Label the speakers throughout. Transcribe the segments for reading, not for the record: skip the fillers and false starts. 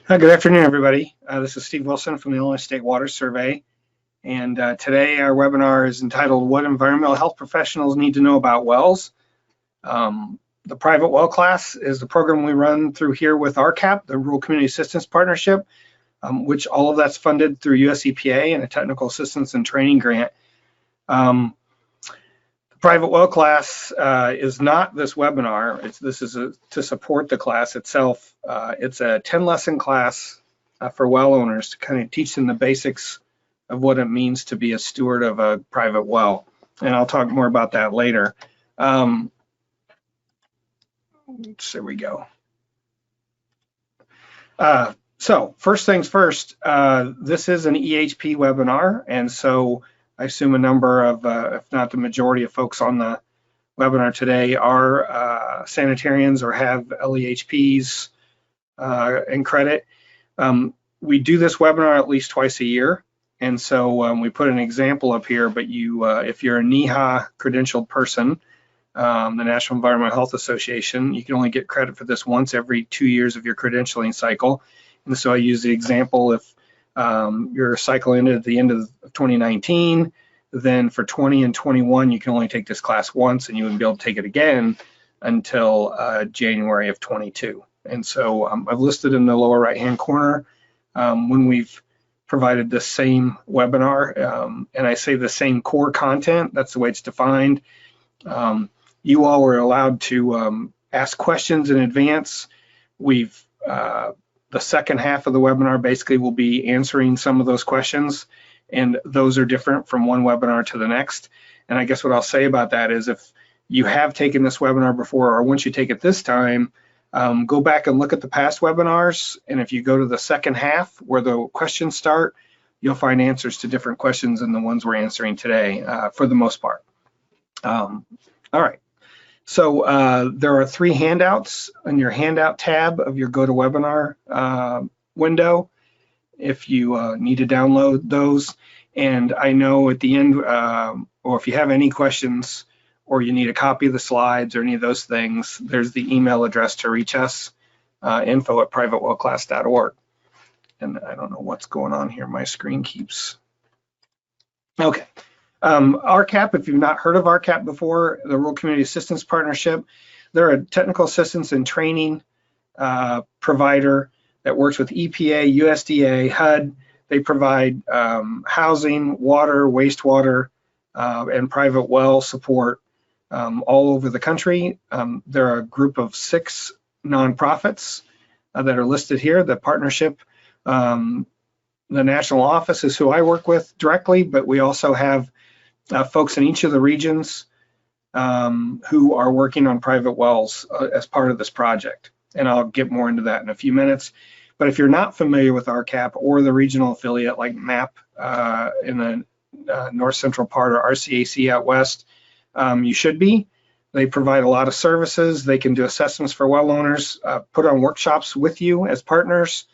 Speaker 1: Good afternoon, everybody. This is Steve Wilson from the Illinois State Water Survey. And today our webinar is entitled What Environmental Health Professionals Need to Know About Wells. The private well class is the program we run through here with RCAP, the Rural Community Assistance Partnership, which all of that's funded through US EPA and a technical assistance and training grant. Private well class is not this webinar. This is to support the class itself. It's a 10-lesson class for well owners to kind of teach them the basics of what it means to be a steward of a private well. And I'll talk more about that later. There we go. So first things first, this is an EHP webinar, and so I assume a number of, if not the majority of folks on the webinar today are sanitarians or have LEHPs and credit. We do this webinar at least twice a year, and so we put an example up here, but you, if you're a NEHA credentialed person, the National Environmental Health Association, you can only get credit for this once every 2 years of your credentialing cycle. And so I use the example, if your cycle ended at the end of 2019, then for 20 and 21, you can only take this class once, and you wouldn't be able to take it again until January of 22. And so I've listed in the lower right-hand corner when we've provided the same webinar, and I say the same core content, that's the way it's defined. You all were allowed to ask questions in advance. The second half of the webinar basically will be answering some of those questions, and those are different from one webinar to the next. And I guess what I'll say about that is, if you have taken this webinar before, or once you take it this time, go back and look at the past webinars, and if you go to the second half where the questions start, you'll find answers to different questions than the ones we're answering today, for the most part. All right. So there are 3 handouts in your handout tab of your GoToWebinar window if you need to download those. And I know at the end, or if you have any questions or you need a copy of the slides or any of those things, there's the email address to reach us, info@privatewellclass.org. And I don't know what's going on here. My screen keeps. Okay. RCAP, if you've not heard of RCAP before, the Rural Community Assistance Partnership, they're a technical assistance and training provider that works with EPA, USDA, HUD. They provide housing, water, wastewater, and private well support all over the country. They're a group of 6 nonprofits that are listed here. The partnership, the national office is who I work with directly, but we also have folks in each of the regions who are working on private wells as part of this project. And I'll get more into that in a few minutes. But if you're not familiar with RCAP or the regional affiliate like MAP in the north central part, or RCAC out west, you should be. They provide a lot of services. They can do assessments for well owners, put on workshops with you as partners,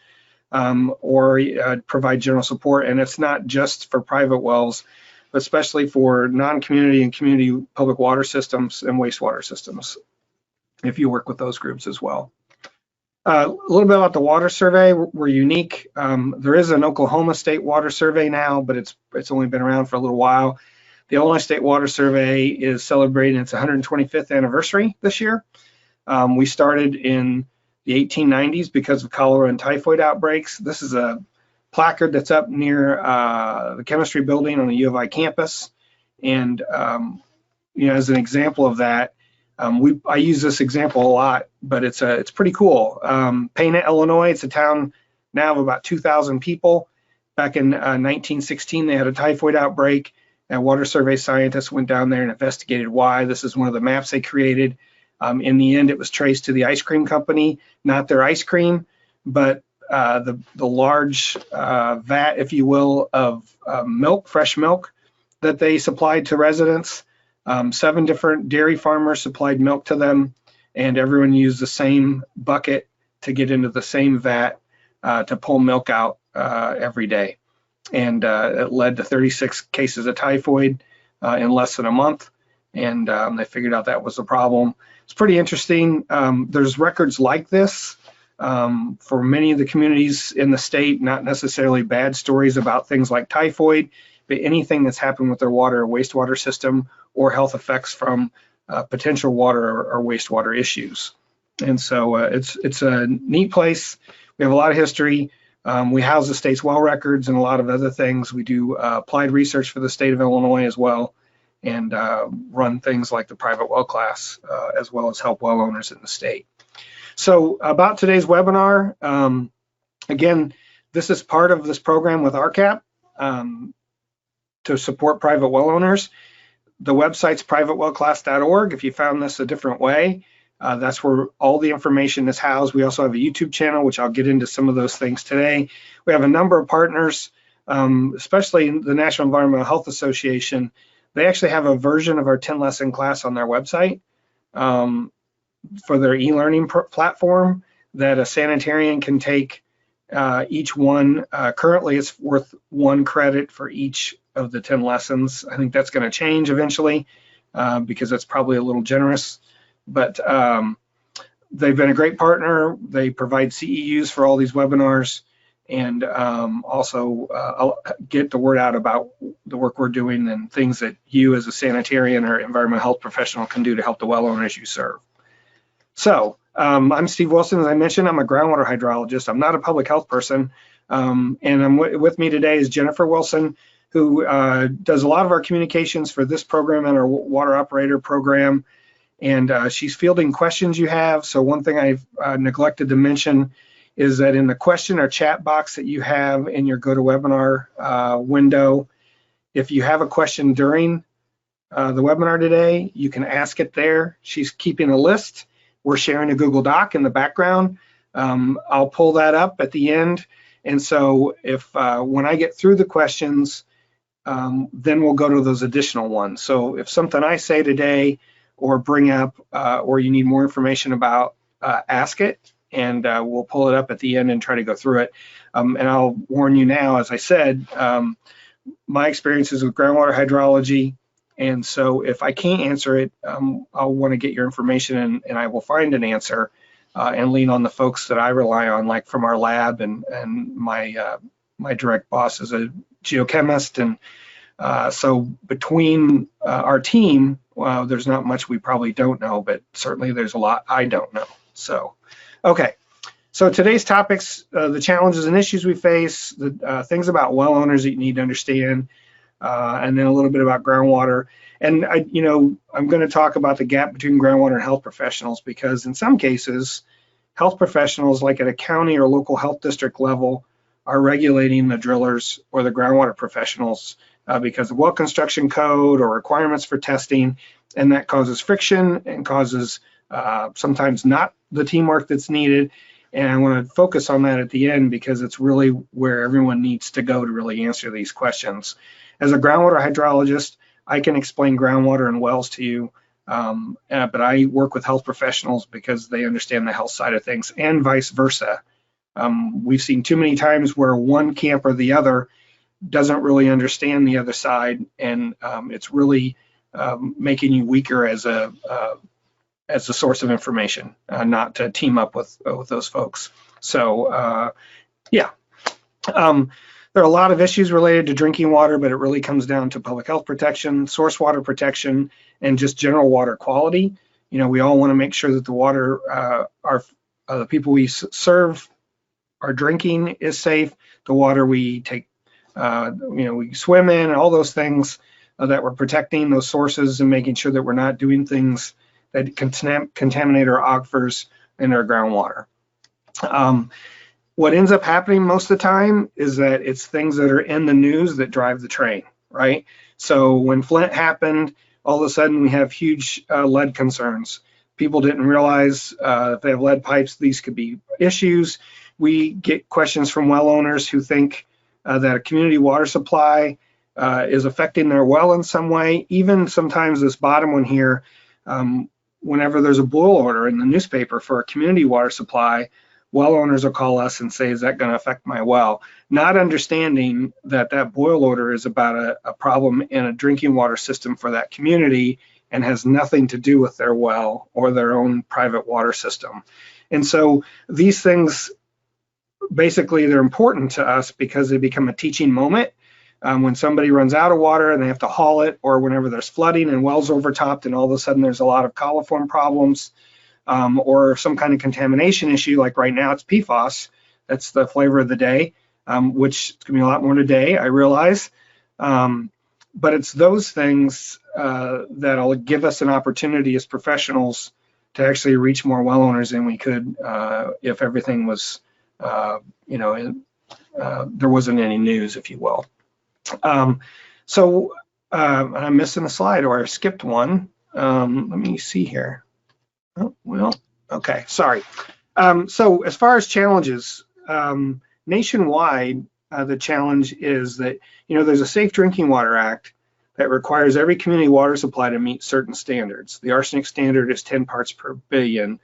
Speaker 1: or provide general support. And it's not just for private wells, but especially for non-community and community public water systems and wastewater systems, if you work with those groups as well. A little bit about the water survey. We're unique. There is an Oklahoma State Water Survey now, but it's only been around for a little while. The Illinois State Water Survey is celebrating its 125th anniversary this year. We started in the 1890s because of cholera and typhoid outbreaks. This is a placard that's up near the chemistry building on the U of I campus. And as an example of that, I use this example a lot, but it's pretty cool. Pana, Illinois, it's a town now of about 2,000 people. Back in 1916, they had a typhoid outbreak, and water survey scientists went down there and investigated why. This is one of the maps they created. In the end, it was traced to the ice cream company, not their ice cream, but the large vat, if you will, of milk, fresh milk, that they supplied to residents. 7 different dairy farmers supplied milk to them, and everyone used the same bucket to get into the same vat to pull milk out every day. And it led to 36 cases of typhoid in less than a month, and they figured out that was the problem. It's pretty interesting. There's records like this For many of the communities in the state, not necessarily bad stories about things like typhoid, but anything that's happened with their water or wastewater system or health effects from potential water or wastewater issues. And so it's a neat place. We have a lot of history. We house the state's well records and a lot of other things. We do applied research for the state of Illinois as well, and run things like the private well class, as well as help well owners in the state. So about today's webinar, again, this is part of this program with RCAP to support private well owners. The website's privatewellclass.org. If you found this a different way, that's where all the information is housed. We also have a YouTube channel, which I'll get into some of those things today. We have a number of partners, especially the National Environmental Health Association. They actually have a version of our 10-lesson class on their website for their e-learning platform that a sanitarian can take each one. Currently, it's worth 1 credit for each of the 10 lessons. I think that's going to change eventually because that's probably a little generous. But they've been a great partner. They provide CEUs for all these webinars, and also get the word out about the work we're doing and things that you as a sanitarian or environmental health professional can do to help the well owners you serve. So I'm Steve Wilson. As I mentioned, I'm a groundwater hydrologist. I'm not a public health person. And with me today is Jennifer Wilson, who does a lot of our communications for this program and our water operator program. And she's fielding questions you have. So one thing I've neglected to mention is that in the question or chat box that you have in your GoToWebinar window, if you have a question during the webinar today, you can ask it there. She's keeping a list. We're sharing a Google Doc in the background. I'll pull that up at the end. And so if when I get through the questions, then we'll go to those additional ones. So if something I say today or bring up or you need more information about, ask it, and we'll pull it up at the end and try to go through it. And I'll warn you now, as I said, my experience is with groundwater hydrology, and so if I can't answer it, I'll want to get your information, and I will find an answer and lean on the folks that I rely on, like from our lab and my my direct boss is a geochemist, and so between our team, there's not much we probably don't know, but certainly there's a lot I don't know. So, okay. So today's topics, the challenges and issues we face, the things about well owners that you need to understand, and then a little bit about groundwater. And I'm going to talk about the gap between groundwater and health professionals, because in some cases, health professionals, like at a county or local health district level, are regulating the drillers or the groundwater professionals because of well construction code or requirements for testing, and that causes friction and causes sometimes not the teamwork that's needed. And I want to focus on that at the end because it's really where everyone needs to go to really answer these questions. As a groundwater hydrologist, I can explain groundwater and wells to you, but I work with health professionals because they understand the health side of things, and vice versa. We've seen too many times where one camp or the other doesn't really understand the other side, and it's really making you weaker as a source of information, not to team up with those folks. So yeah, there are a lot of issues related to drinking water, but it really comes down to public health protection, source water protection, and just general water quality. We all want to make sure that the water the people we serve are drinking is safe. The water we take, we swim in, and all those things that we're protecting those sources and making sure that we're not doing things that contaminate our aquifers and our groundwater. What ends up happening most of the time is that it's things that are in the news that drive the train, right? So when Flint happened, all of a sudden we have huge lead concerns. People didn't realize if they have lead pipes, these could be issues. We get questions from well owners who think that a community water supply is affecting their well in some way. Even sometimes this bottom one here, whenever there's a boil order in the newspaper for a community water supply, well owners will call us and say, is that going to affect my well? Not understanding that that boil order is about a problem in a drinking water system for that community and has nothing to do with their well or their own private water system. And so these things, basically, they're important to us because they become a teaching moment. When somebody runs out of water and they have to haul it, or whenever there's flooding and wells overtopped and all of a sudden there's a lot of coliform problems, or some kind of contamination issue, like right now it's PFAS. That's the flavor of the day, which is going to be a lot more today, I realize. But it's those things that'll give us an opportunity as professionals to actually reach more well owners than we could if everything was, there wasn't any news, if you will. I'm missing a slide, or I skipped one. Let me see here. Oh, well, okay, sorry. So as far as challenges, nationwide, the challenge is that, there's a Safe Drinking Water Act that requires every community water supply to meet certain standards. The arsenic standard is 10 parts per billion.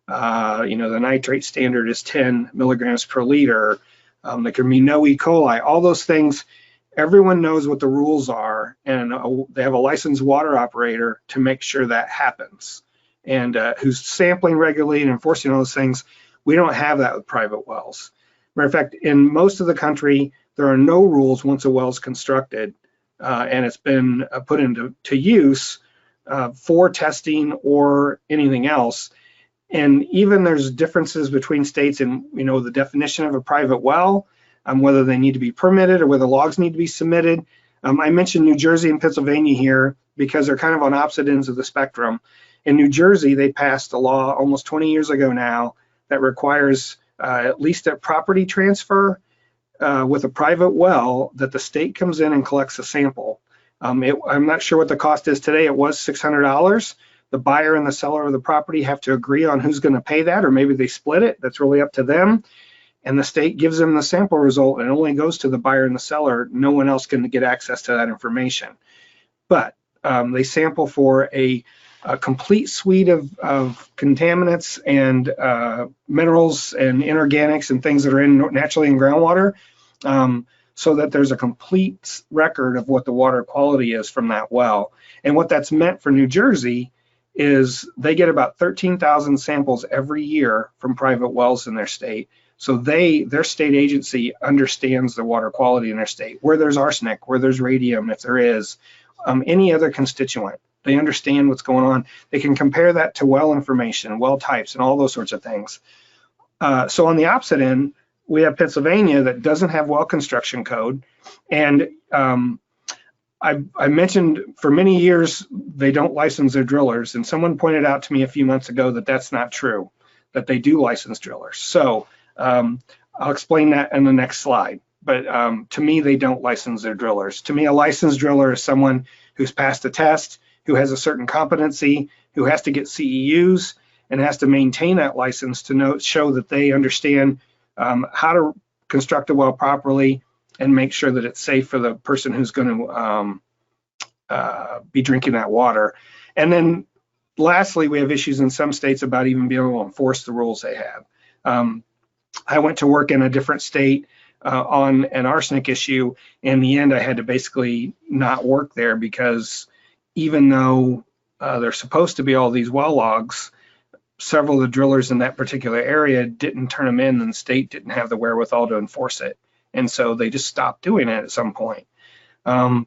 Speaker 1: The nitrate standard is 10 milligrams per liter. There can be no E. coli, all those things. Everyone knows what the rules are, and they have a licensed water operator to make sure that happens, and who's sampling regularly and enforcing all those things. We don't have that with private wells. Matter of fact, in most of the country, there are no rules once a well is constructed and it's been put into use for testing or anything else. And even there's differences between states in, the definition of a private well, whether they need to be permitted or whether logs need to be submitted. I mentioned New Jersey and Pennsylvania here because they're kind of on opposite ends of the spectrum. In New Jersey, they passed a law almost 20 years ago now that requires at least a property transfer with a private well, that the state comes in and collects a sample. I'm not sure what the cost is today. It was $600. The buyer and the seller of the property have to agree on who's going to pay that, or maybe they split it. That's really up to them. And the state gives them the sample result, and it only goes to the buyer and the seller. No one else can get access to that information. But they sample for a complete suite of contaminants and minerals and inorganics and things that are naturally in groundwater, so that there's a complete record of what the water quality is from that well. And what that's meant for New Jersey is they get about 13,000 samples every year from private wells in their state. So their state agency understands the water quality in their state, where there's arsenic, where there's radium, if there is, any other constituent. They understand what's going on. They can compare that to well information, well types, and all those sorts of things. So on the opposite end, we have Pennsylvania that doesn't have well construction code. And I mentioned for many years, they don't license their drillers. And someone pointed out to me a few months ago that that's not true, that they do license drillers. So I'll explain that in the next slide. But to me, they don't license their drillers. To me, a licensed driller is someone who's passed a test, who has a certain competency, who has to get CEUs, and has to maintain that license to show that they understand how to construct a well properly and make sure that it's safe for the person who's going to be drinking that water. And then lastly, we have issues in some states about even being able to enforce the rules they have. I went to work in a different state on an arsenic issue. In the end, I had to basically not work there because even though there's supposed to be all these well logs, several of the drillers in that particular area didn't turn them in, and the state didn't have the wherewithal to enforce it. And so they just stopped doing it at some point. So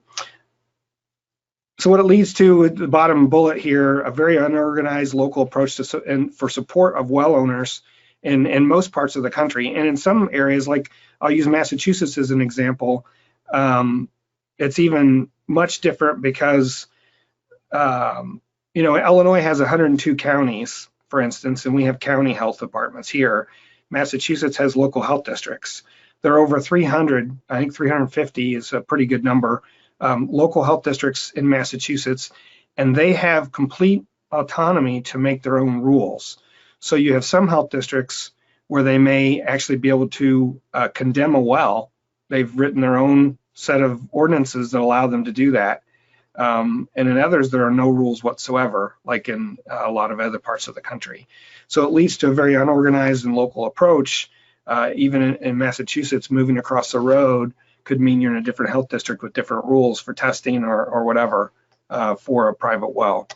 Speaker 1: what it leads to at the bottom bullet here, a very unorganized local approach to and for support of well owners in most parts of the country. And in some areas, like I'll use Massachusetts as an example, it's even much different because, Illinois has 102 counties, for instance, and we have county health departments here. Massachusetts has local health districts. There are over 300, I think 350 is a pretty good number, local health districts in Massachusetts, and they have complete autonomy to make their own rules. So you have some health districts where they may actually be able to condemn a well. They've written their own set of ordinances that allow them to do that. And in others, there are no rules whatsoever, like in a lot of other parts of the country. So it leads to a very unorganized and local approach. Even in Massachusetts, moving across the road could mean you're in a different health district with different rules for testing or whatever for a private well.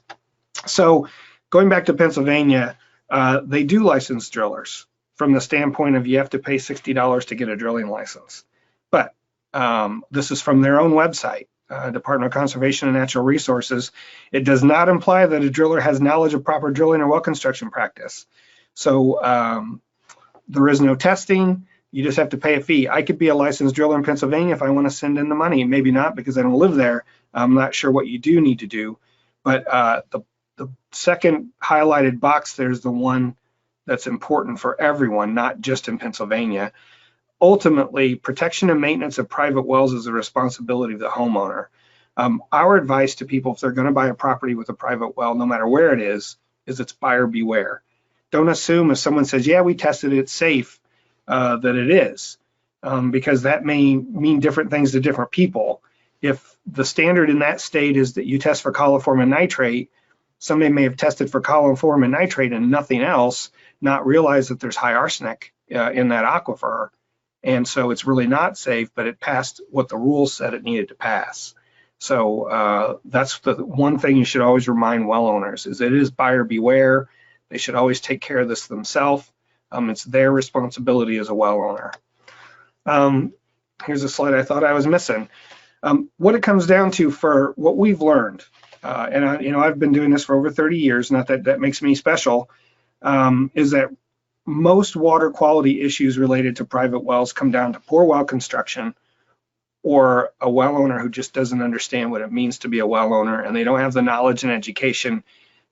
Speaker 1: So going back to Pennsylvania, They do license drillers from the standpoint of you have to pay $60 to get a drilling license. But this is from their own website, Department of Conservation and Natural Resources. It does not imply that a driller has knowledge of proper drilling or well construction practice. So there is no testing. You just have to pay a fee. I could be a licensed driller in Pennsylvania if I want to send in the money. Maybe not because I don't live there. I'm not sure what you do need to do. But the second highlighted box, there's the one that's important for everyone, not just in Pennsylvania. Ultimately, protection and maintenance of private wells is the responsibility of the homeowner. Our advice to people, if they're going to buy a property with a private well, no matter where it is it's buyer beware. Don't assume if someone says, yeah, we tested it, it's safe, that it is, because that may mean different things to different people. If the standard in that state is that you test for coliform and nitrate, somebody may have tested for coliform and nitrate and nothing else, not realize that there's high arsenic in that aquifer. And so it's really not safe, but it passed what the rules said it needed to pass. So that's the one thing you should always remind well owners is it is buyer beware. They should always take care of this themselves. It's their responsibility as a well owner. Here's a slide I thought I was missing. What it comes down to for what we've learned, and I've been doing this for over 30 years, not that that makes me special, is that most water quality issues related to private wells come down to poor well construction or a well owner who just doesn't understand what it means to be a well owner, and they don't have the knowledge and education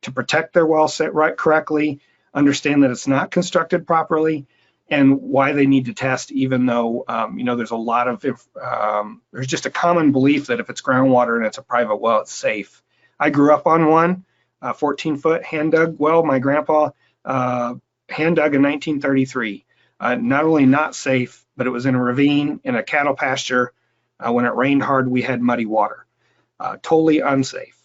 Speaker 1: to protect their well set right correctly, understand that it's not constructed properly, and why they need to test, even though there's a lot of there's just a common belief that if it's groundwater and it's a private well, it's safe. I grew up on one 14-foot hand dug well. My grandpa hand dug in 1933. Not only not safe, but it was in a ravine in a cattle pasture. When it rained hard, we had muddy water. Totally unsafe.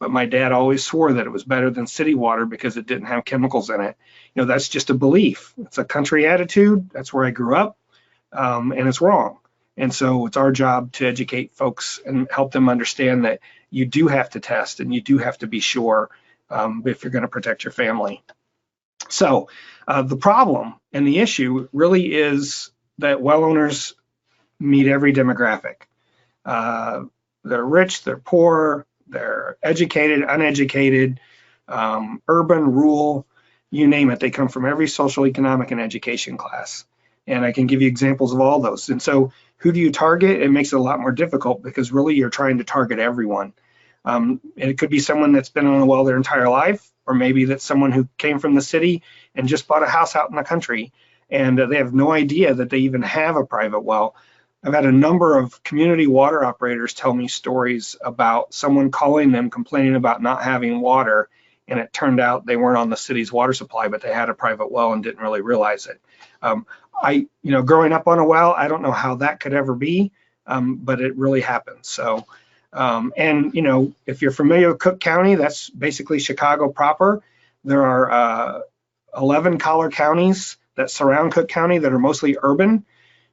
Speaker 1: But my dad always swore that it was better than city water because it didn't have chemicals in it. That's just a belief. It's a country attitude. That's where I grew up, and it's wrong. And so it's our job to educate folks and help them understand that you do have to test and you do have to be sure if you're going to protect your family. So the problem and the issue really is that well owners meet every demographic. They're rich, they're poor, they're educated, uneducated, urban, rural, you name it. They come from every social, economic, and education class. And I can give you examples of all those. And so who do you target? It makes it a lot more difficult because really you're trying to target everyone. And it could be someone that's been on a well their entire life, or maybe that's someone who came from the city and just bought a house out in the country, and they have no idea that they even have a private well. I've had a number of community water operators tell me stories about someone calling them complaining about not having water, and it turned out they weren't on the city's water supply, but they had a private well and didn't really realize it. Growing up on a well, I don't know how that could ever be, but it really happens. So, if you're familiar with Cook County, that's basically Chicago proper. There are 11 collar counties that surround Cook County that are mostly urban.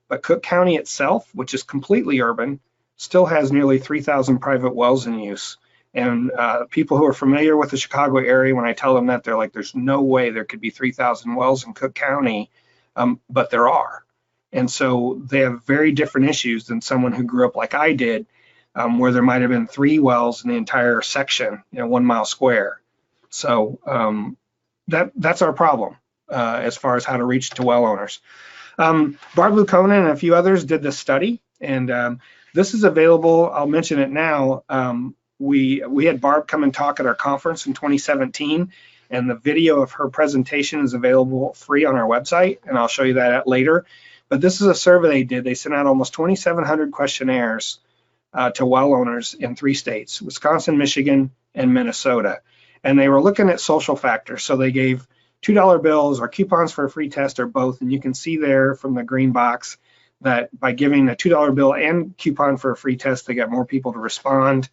Speaker 1: But Cook County itself, which is completely urban, still has nearly 3,000 private wells in use. And people who are familiar with the Chicago area, when I tell them that, they're like, there's no way there could be 3,000 wells in Cook County, but there are. And so they have very different issues than someone who grew up like I did, where there might have been 3 wells in the entire section, 1 mile square. So that's our problem as far as how to reach to well owners. Barb Lukonen and a few others did this study, and this is available. I'll mention it now. We had Barb come and talk at our conference in 2017, and the video of her presentation is available free on our website, and I'll show you that later. But this is a survey they did. They sent out almost 2,700 questionnaires to well owners in 3 states, Wisconsin, Michigan, and Minnesota. And they were looking at social factors. So they gave $2 bills or coupons for a free test or both. And you can see there from the green box that by giving a $2 bill and coupon for a free test, they got more people to respond.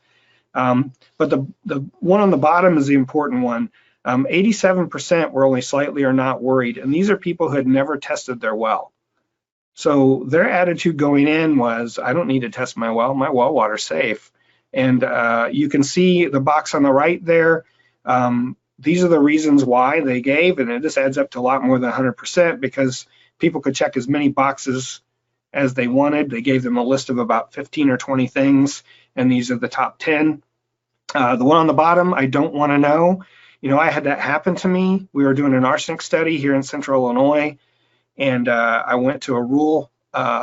Speaker 1: But the one on the bottom is the important one. 87% were only slightly or not worried. And these are people who had never tested their well. So their attitude going in was, I don't need to test my well water's safe. And you can see the box on the right there. these are the reasons why they gave, and this adds up to a lot more than 100% because people could check as many boxes as they wanted. They gave them a list of about 15 or 20 things, and these are the top 10. The one on the bottom, I don't want to know. You know, I had that happen to me. We were doing an arsenic study here in Central Illinois, and I went to a rural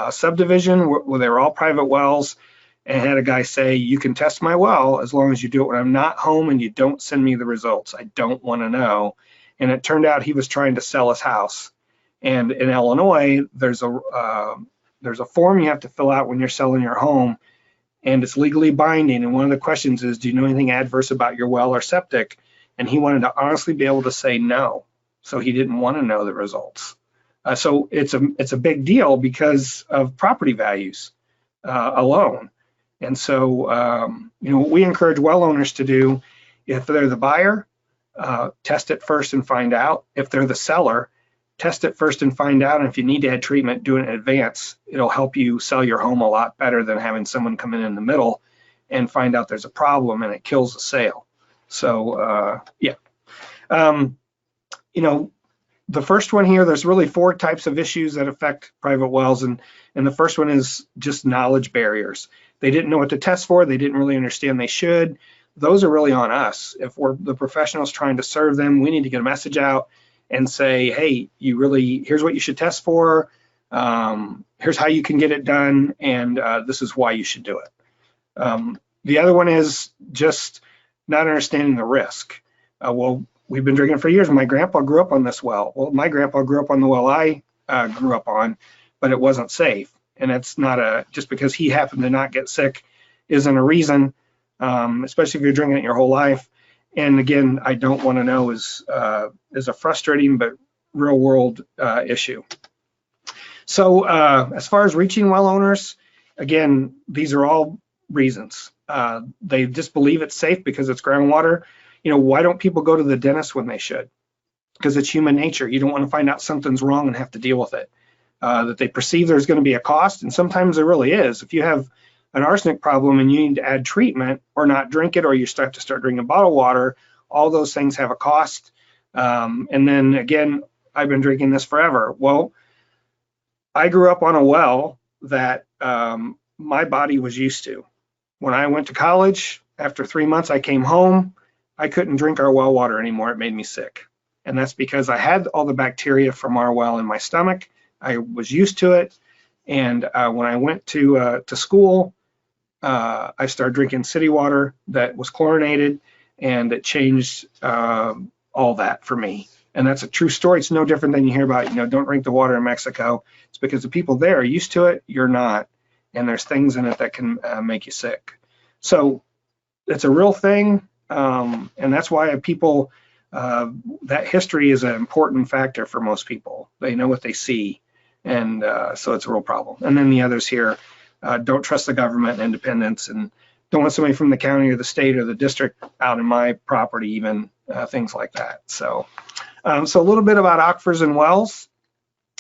Speaker 1: subdivision where they were all private wells, and had a guy say, you can test my well as long as you do it when I'm not home and you don't send me the results. I don't want to know. And it turned out he was trying to sell his house. And in Illinois, there's a form you have to fill out when you're selling your home, and it's legally binding. And one of the questions is, do you know anything adverse about your well or septic? And he wanted to honestly be able to say no. So he didn't want to know the results. So it's a big deal because of property values alone. And so, you know, what we encourage well owners to do, if they're the buyer, test it first and find out. If they're the seller, test it first and find out. And if you need to add treatment, do it in advance. It'll help you sell your home a lot better than having someone come in the middle and find out there's a problem and it kills the sale. So, yeah. You know, the first one here, there's really 4 types of issues that affect private wells. And the first one is just knowledge barriers. They didn't know what to test for. They didn't really understand they should. Those are really on us. If we're the professionals trying to serve them, we need to get a message out and say, hey, here's what you should test for. Here's how you can get it done. And this is why you should do it. The other one is just not understanding the risk. Well, we've been drinking for years. My grandpa grew up on this well. Well, my grandpa grew up on the well I grew up on, but it wasn't safe. And it's not just because he happened to not get sick isn't a reason, especially if you're drinking it your whole life. And again, I don't want to know is a frustrating but real world issue. So as far as reaching well owners, again, these are all reasons. They just believe it's safe because it's groundwater. You know, why don't people go to the dentist when they should? Because it's human nature. You don't want to find out something's wrong and have to deal with it. That they perceive there's going to be a cost, and sometimes there really is. If you have an arsenic problem and you need to add treatment or not drink it, or you have to start drinking bottled water, all those things have a cost. And then again, I've been drinking this forever. Well, I grew up on a well that my body was used to. When I went to college, after 3 months, I came home. I couldn't drink our well water anymore. It made me sick. And that's because I had all the bacteria from our well in my stomach. I was used to it. And when I went to school, I started drinking city water that was chlorinated, and it changed all that for me. And that's a true story. It's no different than you hear about, you know, don't drink the water in Mexico. It's because the people there are used to it, you're not. And there's things in it that can make you sick. So it's a real thing. And that's why people, that history is an important factor for most people. They know what they see. And so it's a real problem. And then the others here, don't trust the government and independence, and don't want somebody from the county or the state or the district out in my property, even things like that. So, so a little bit about aquifers and wells.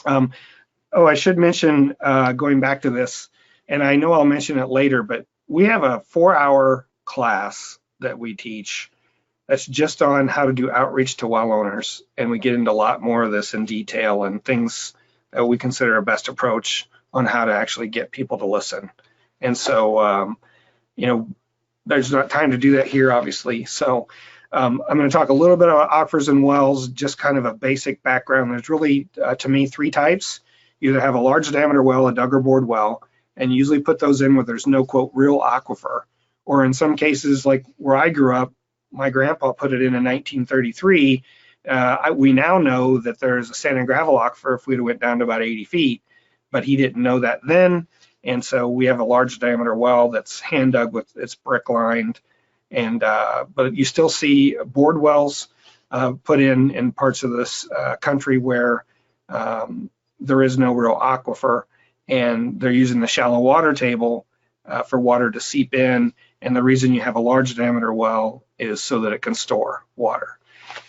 Speaker 1: Oh, I should mention, going back to this, and I know I'll mention it later, but we have a 4-hour class that we teach that's just on how to do outreach to well owners. And we get into a lot more of this in detail and things that we consider a best approach on how to actually get people to listen. And so, you know, there's not time to do that here, obviously. So I'm going to talk a little bit about aquifers and wells, just kind of a basic background. There's really, to me, 3 types. You either have a large diameter well, a dug or bored well, and you usually put those in where there's no, quote, real aquifer. Or in some cases, like where I grew up, my grandpa put it in 1933. We now know that there's a sand and gravel aquifer if we'd have went down to about 80 feet, but he didn't know that then. And so we have a large diameter well that's hand dug with, it's brick lined. And, but you still see bored wells put in parts of this country where there is no real aquifer, and they're using the shallow water table for water to seep in. And the reason you have a large diameter well is so that it can store water.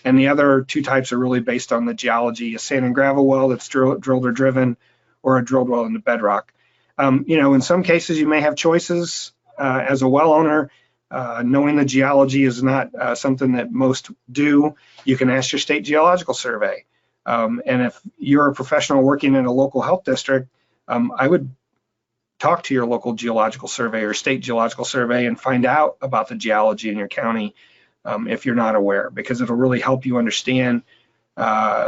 Speaker 1: And the other 2 types are really based on the geology: a sand and gravel well that's drilled or driven, or a drilled well in the bedrock. You know, in some cases you may have choices as a well owner. Knowing the geology is not something that most do. You can ask your state geological survey. And if you're a professional working in a local health district, I would talk to your local geological survey or state geological survey and find out about the geology in your county if you're not aware, because it'll really help you understand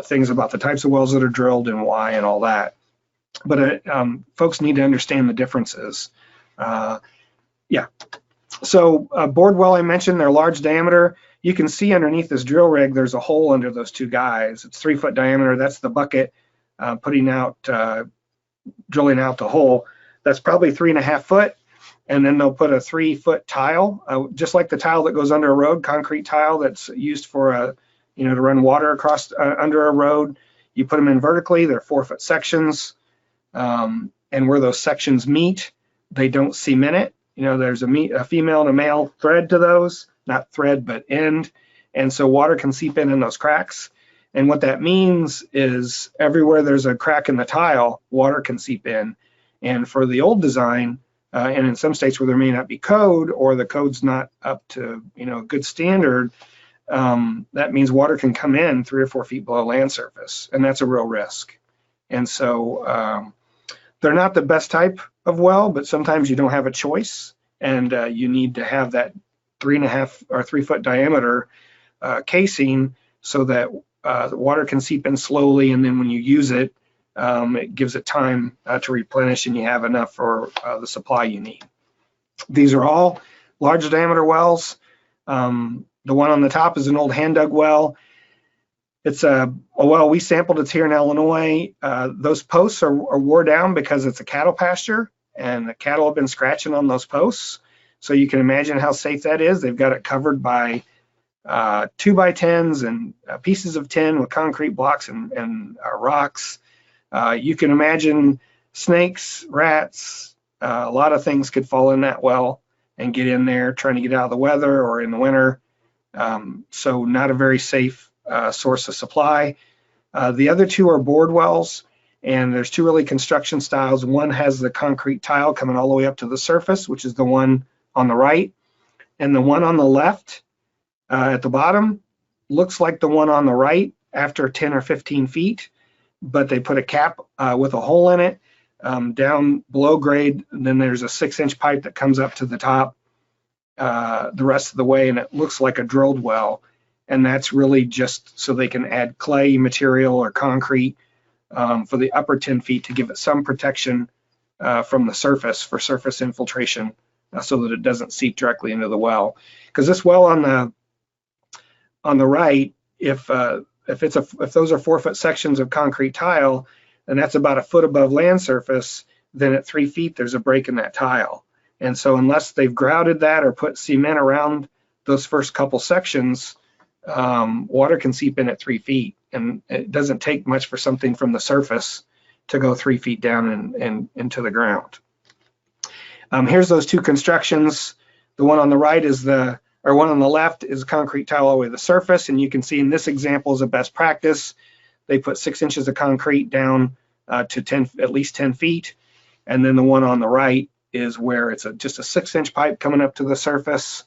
Speaker 1: things about the types of wells that are drilled and why and all that. But folks need to understand the differences. Yeah. So bored well, I mentioned, they're large diameter. You can see underneath this drill rig, there's a hole under those two guys. It's 3 foot diameter. That's the bucket drilling out the hole. That's probably 3.5 foot. And then they'll put a 3 foot tile, just like the tile that goes under a road, concrete tile that's used for to run water across under a road. You put them in vertically. They're 4 foot sections. And where those sections meet, they don't cement it. There's a female and a male thread to those, not thread, but end. And so water can seep in those cracks. And what that means is everywhere there's a crack in the tile, water can seep in. And for the old design, and in some states where there may not be code or the code's not up to a good standard, that means water can come in 3 or 4 feet below land surface, and that's a real risk. And so they're not the best type of well, but sometimes you don't have a choice, and you need to have that 3.5 or 3 foot diameter casing so that the water can seep in slowly, and then when you use it, it gives it time to replenish, and you have enough for the supply you need. These are all large diameter wells. The one on the top is an old hand dug well. It's a well we sampled. It's here in Illinois. Those posts are wore down because it's a cattle pasture, and the cattle have been scratching on those posts. So you can imagine how safe that is. They've got it covered by 2x10s and pieces of tin with concrete blocks and rocks. You can imagine snakes, rats, a lot of things could fall in that well and get in there trying to get out of the weather or in the winter. So not a very safe source of supply. The other two are bored wells, and there's two really construction styles. One has the concrete tile coming all the way up to the surface, which is the one on the right, and the one on the left at the bottom looks like the one on the right after 10 or 15 feet, but they put a cap with a hole in it down below grade. And then there's a 6-inch pipe that comes up to the top the rest of the way, and it looks like a drilled well. And that's really just so they can add clay material or concrete for the upper 10 feet to give it some protection from the surface for surface infiltration so that it doesn't seep directly into the well. Because this well on the right, if those are 4 foot sections of concrete tile, and that's about a foot above land surface, then at 3 feet there's a break in that tile. And so unless they've grouted that or put cement around those first couple sections, water can seep in at 3 feet, and it doesn't take much for something from the surface to go 3 feet down and into the ground. Here's those two constructions. The one on the right is one on the left is concrete tile all the way to the surface, and you can see in this example is a best practice. They put 6 inches of concrete down to at least 10 feet, and then the one on the right is where it's just a 6-inch pipe coming up to the surface.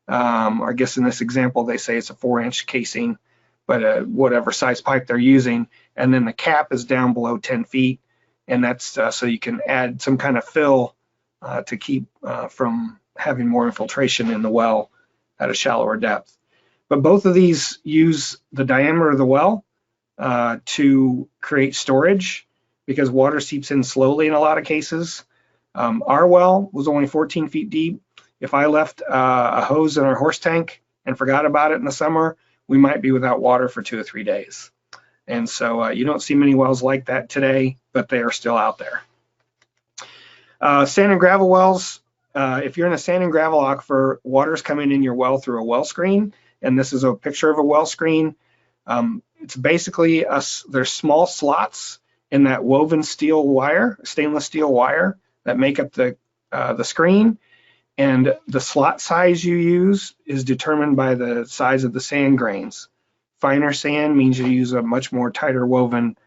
Speaker 1: I guess in this example they say it's a 4-inch casing, but whatever size pipe they're using, and then the cap is down below 10 feet, and that's so you can add some kind of fill to keep from having more infiltration in the well at a shallower depth. But both of these use the diameter of the well to create storage, because water seeps in slowly in a lot of cases. Our well was only 14 feet deep. If I left a hose in our horse tank and forgot about it in the summer, we might be without water for 2 or 3 days. And so you don't see many wells like that today, but they are still out there. Sand and gravel wells. If you're in a sand and gravel aquifer, water's coming in your well through a well screen, and this is a picture of a well screen. It's basically there's small slots in that woven steel wire, stainless steel wire, that make up the screen, and the slot size you use is determined by the size of the sand grains. Finer sand means you use a much more tighter woven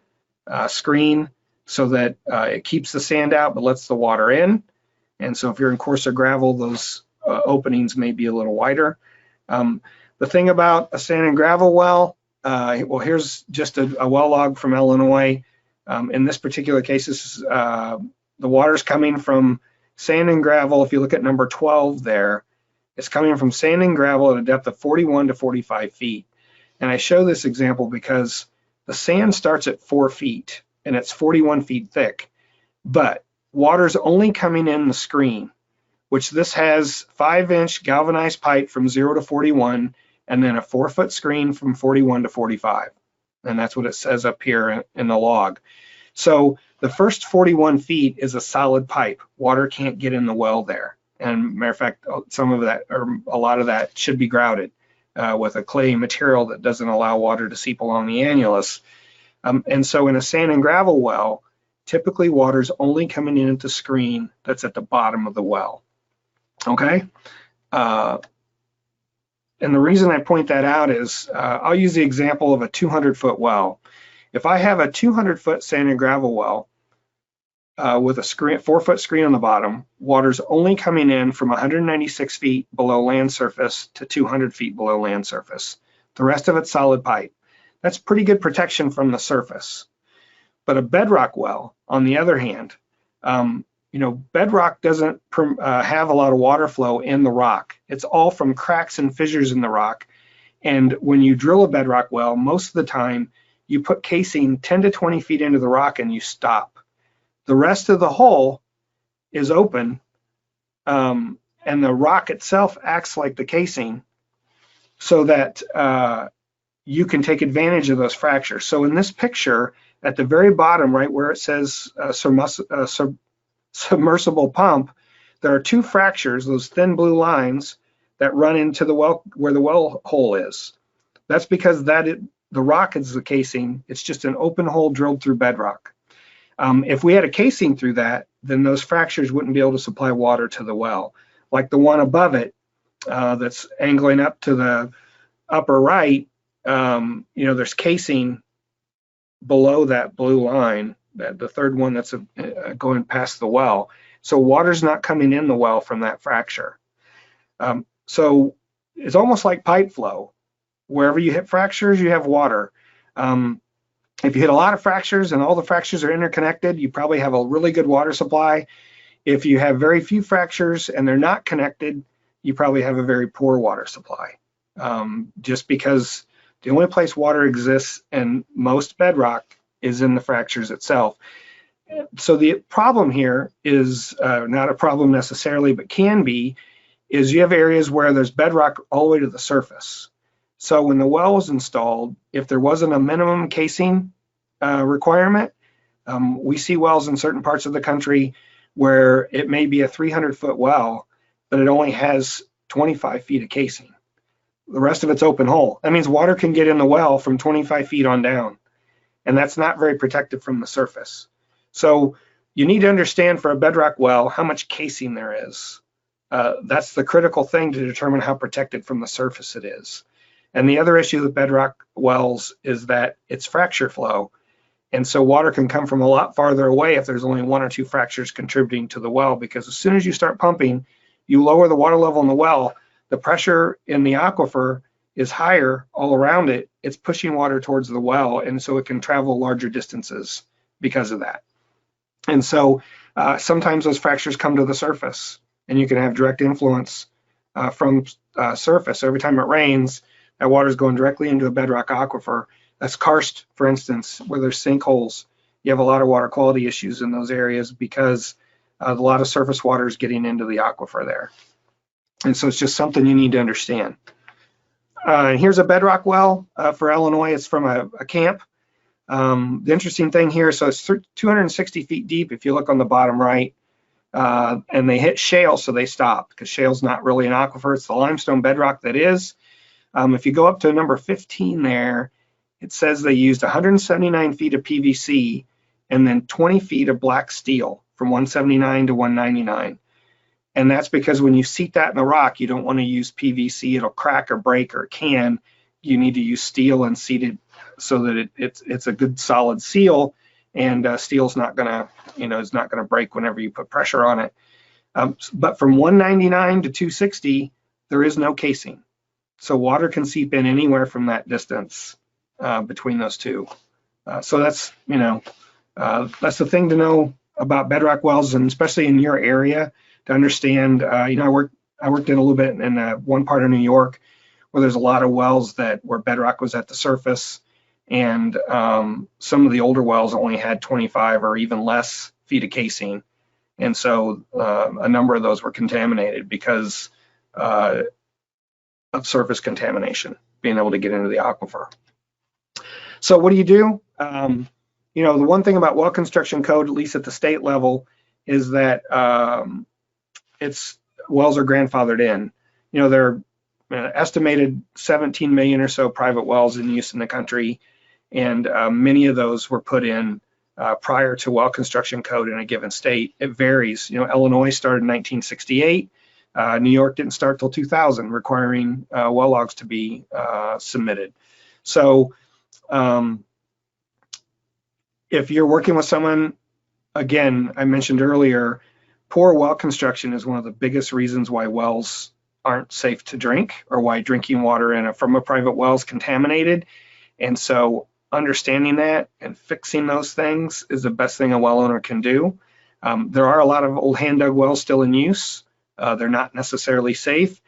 Speaker 1: screen so that it keeps the sand out but lets the water in. And so if you're in coarser gravel, those openings may be a little wider. The thing about a sand and gravel well, well, here's just a well log from Illinois. In this particular case, this is, the water's coming from sand and gravel. If you look at number 12 there, it's coming from sand and gravel at a depth of 41 to 45 feet. And I show this example because the sand starts at 4 feet and it's 41 feet thick, but water's only coming in the screen, which this has 5-inch galvanized pipe from 0 to 41, and then a 4-foot screen from 41 to 45. And that's what it says up here in the log. So the first 41 feet is a solid pipe. Water can't get in the well there. And matter of fact, some of that, or a lot of that, should be grouted with a clay material that doesn't allow water to seep along the annulus. And so in a sand and gravel well, typically water's only coming in at the screen that's at the bottom of the well. Okay? And the reason I point that out is I'll use the example of a 200-foot well. If I have a 200-foot sand and gravel well with a 4-foot screen on the bottom, water's only coming in from 196 feet below land surface to 200 feet below land surface. The rest of it's solid pipe. That's pretty good protection from the surface. But a bedrock well, on the other hand, bedrock doesn't have a lot of water flow in the rock. It's all from cracks and fissures in the rock. And when you drill a bedrock well, most of the time, you put casing 10 to 20 feet into the rock and you stop. The rest of the hole is open, and the rock itself acts like the casing so that you can take advantage of those fractures. So in this picture, at the very bottom, right where it says submersible pump, there are 2 fractures, those thin blue lines that run into the well where the well hole is. That's because the rock is the casing. It's just an open hole drilled through bedrock. If we had a casing through that, then those fractures wouldn't be able to supply water to the well. Like the one above it that's angling up to the upper right, there's casing below that blue line, the third one that's going past the well. So water's not coming in the well from that fracture. So it's almost like pipe flow. Wherever you hit fractures, you have water. If you hit a lot of fractures and all the fractures are interconnected, you probably have a really good water supply. If you have very few fractures and they're not connected, you probably have a very poor water supply. Just because the only place water exists in most bedrock is in the fractures itself. So the problem here is not a problem necessarily, but can be, is you have areas where there's bedrock all the way to the surface. So when the well was installed, if there wasn't a minimum casing requirement, we see wells in certain parts of the country where it may be a 300-foot well, but it only has 25 feet of casing. The rest of it's open hole. That means water can get in the well from 25 feet on down, and that's not very protected from the surface. So you need to understand for a bedrock well how much casing there is. That's the critical thing to determine how protected from the surface it is. And the other issue with bedrock wells is that it's fracture flow. And so water can come from a lot farther away if there's only 1 or 2 fractures contributing to the well, because as soon as you start pumping, you lower the water level in the well, the pressure in the aquifer is higher all around it. It's pushing water towards the well, and so it can travel larger distances because of that. And so sometimes those fractures come to the surface, and you can have direct influence from surface. So every time it rains, that water is going directly into a bedrock aquifer. That's karst, for instance, where there's sinkholes. You have a lot of water quality issues in those areas because a lot of surface water is getting into the aquifer there. And so it's just something you need to understand. Here's a bedrock well for Illinois. It's from a camp. The interesting thing here, so it's 260 feet deep if you look on the bottom right, and they hit shale, so they stopped because shale's not really an aquifer. It's the limestone bedrock that is. If you go up to number 15 there, it says they used 179 feet of PVC and then 20 feet of black steel from 179 to 199. And that's because when you seat that in the rock, you don't want to use PVC. It'll crack or break or can. You need to use steel and seat it so that it's a good solid seal, and steel's not gonna, it's not gonna break whenever you put pressure on it. But from 199 to 260, there is no casing. So water can seep in anywhere from that distance between those two. So that's, that's the thing to know about bedrock wells, and especially in your area to understand. I worked in a little bit in one part of New York where there's a lot of wells where bedrock was at the surface, and some of the older wells only had 25 or even less feet of casing. And so a number of those were contaminated because of surface contamination, being able to get into the aquifer. So what do you do? The one thing about well construction code, at least at the state level, is that wells are grandfathered in. There are estimated 17 million or so private wells in use in the country, and many of those were put in prior to well construction code in a given state. It varies. Illinois started in 1968. New York didn't start till 2000, requiring well logs to be submitted. So if you're working with someone, again, I mentioned earlier, poor well construction is one of the biggest reasons why wells aren't safe to drink, or why drinking water from a private well is contaminated. And so understanding that and fixing those things is the best thing a well owner can do. There are a lot of old hand dug wells still in use. They're not necessarily safe.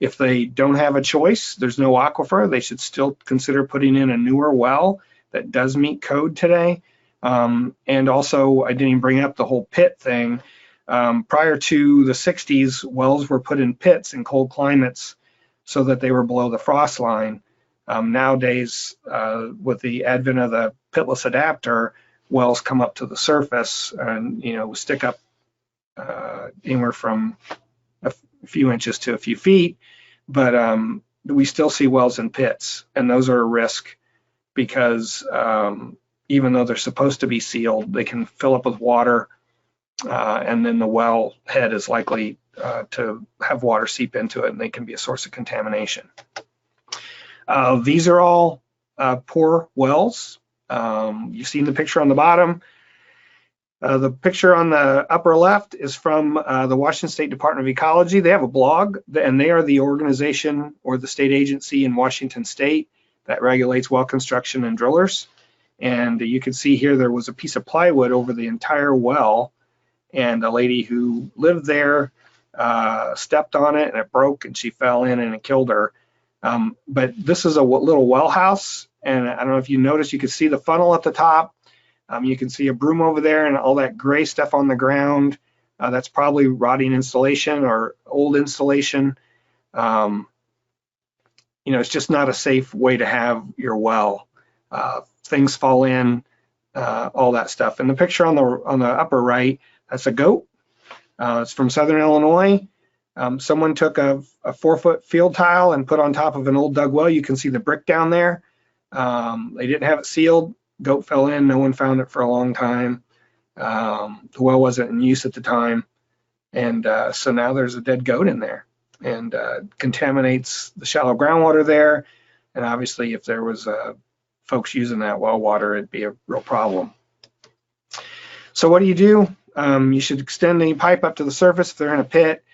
Speaker 1: If they don't have a choice, there's no aquifer, they should still consider putting in a newer well that does meet code today. And also, I didn't even bring up the whole pit thing. Prior to the 60s, wells were put in pits in cold climates so that they were below the frost line. Nowadays, with the advent of the pitless adapter, wells come up to the surface and stick up anywhere from a few inches to a few feet, but we still see wells in pits, and those are a risk because even though they're supposed to be sealed, they can fill up with water, and then the well head is likely to have water seep into it, and they can be a source of contamination. These are all poor wells. You've seen the picture on the bottom. The picture on the upper left is from the Washington State Department of Ecology. They have a blog, and they are the organization or the state agency in Washington State that regulates well construction and drillers. And you can see here there was a piece of plywood over the entire well, and a lady who lived there stepped on it and it broke, and she fell in and it killed her. But this is a little well house, and I don't know if you noticed, you can see the funnel at the top. You can see a broom over there and all that gray stuff on the ground. That's probably rotting insulation or old insulation. It's just not a safe way to have your well. Things fall in, all that stuff. And the picture on the upper right, that's a goat. It's from Southern Illinois. Someone took a 4-foot field tile and put on top of an old dug well. You can see the brick down there. They didn't have it sealed. Goat fell in. No one found it for a long time. The well wasn't in use at the time. And so now there's a dead goat in there, and contaminates the shallow groundwater there. And obviously, if there was folks using that well water, it'd be a real problem. So what do? You should extend any pipe up to the surface if they're in a pit.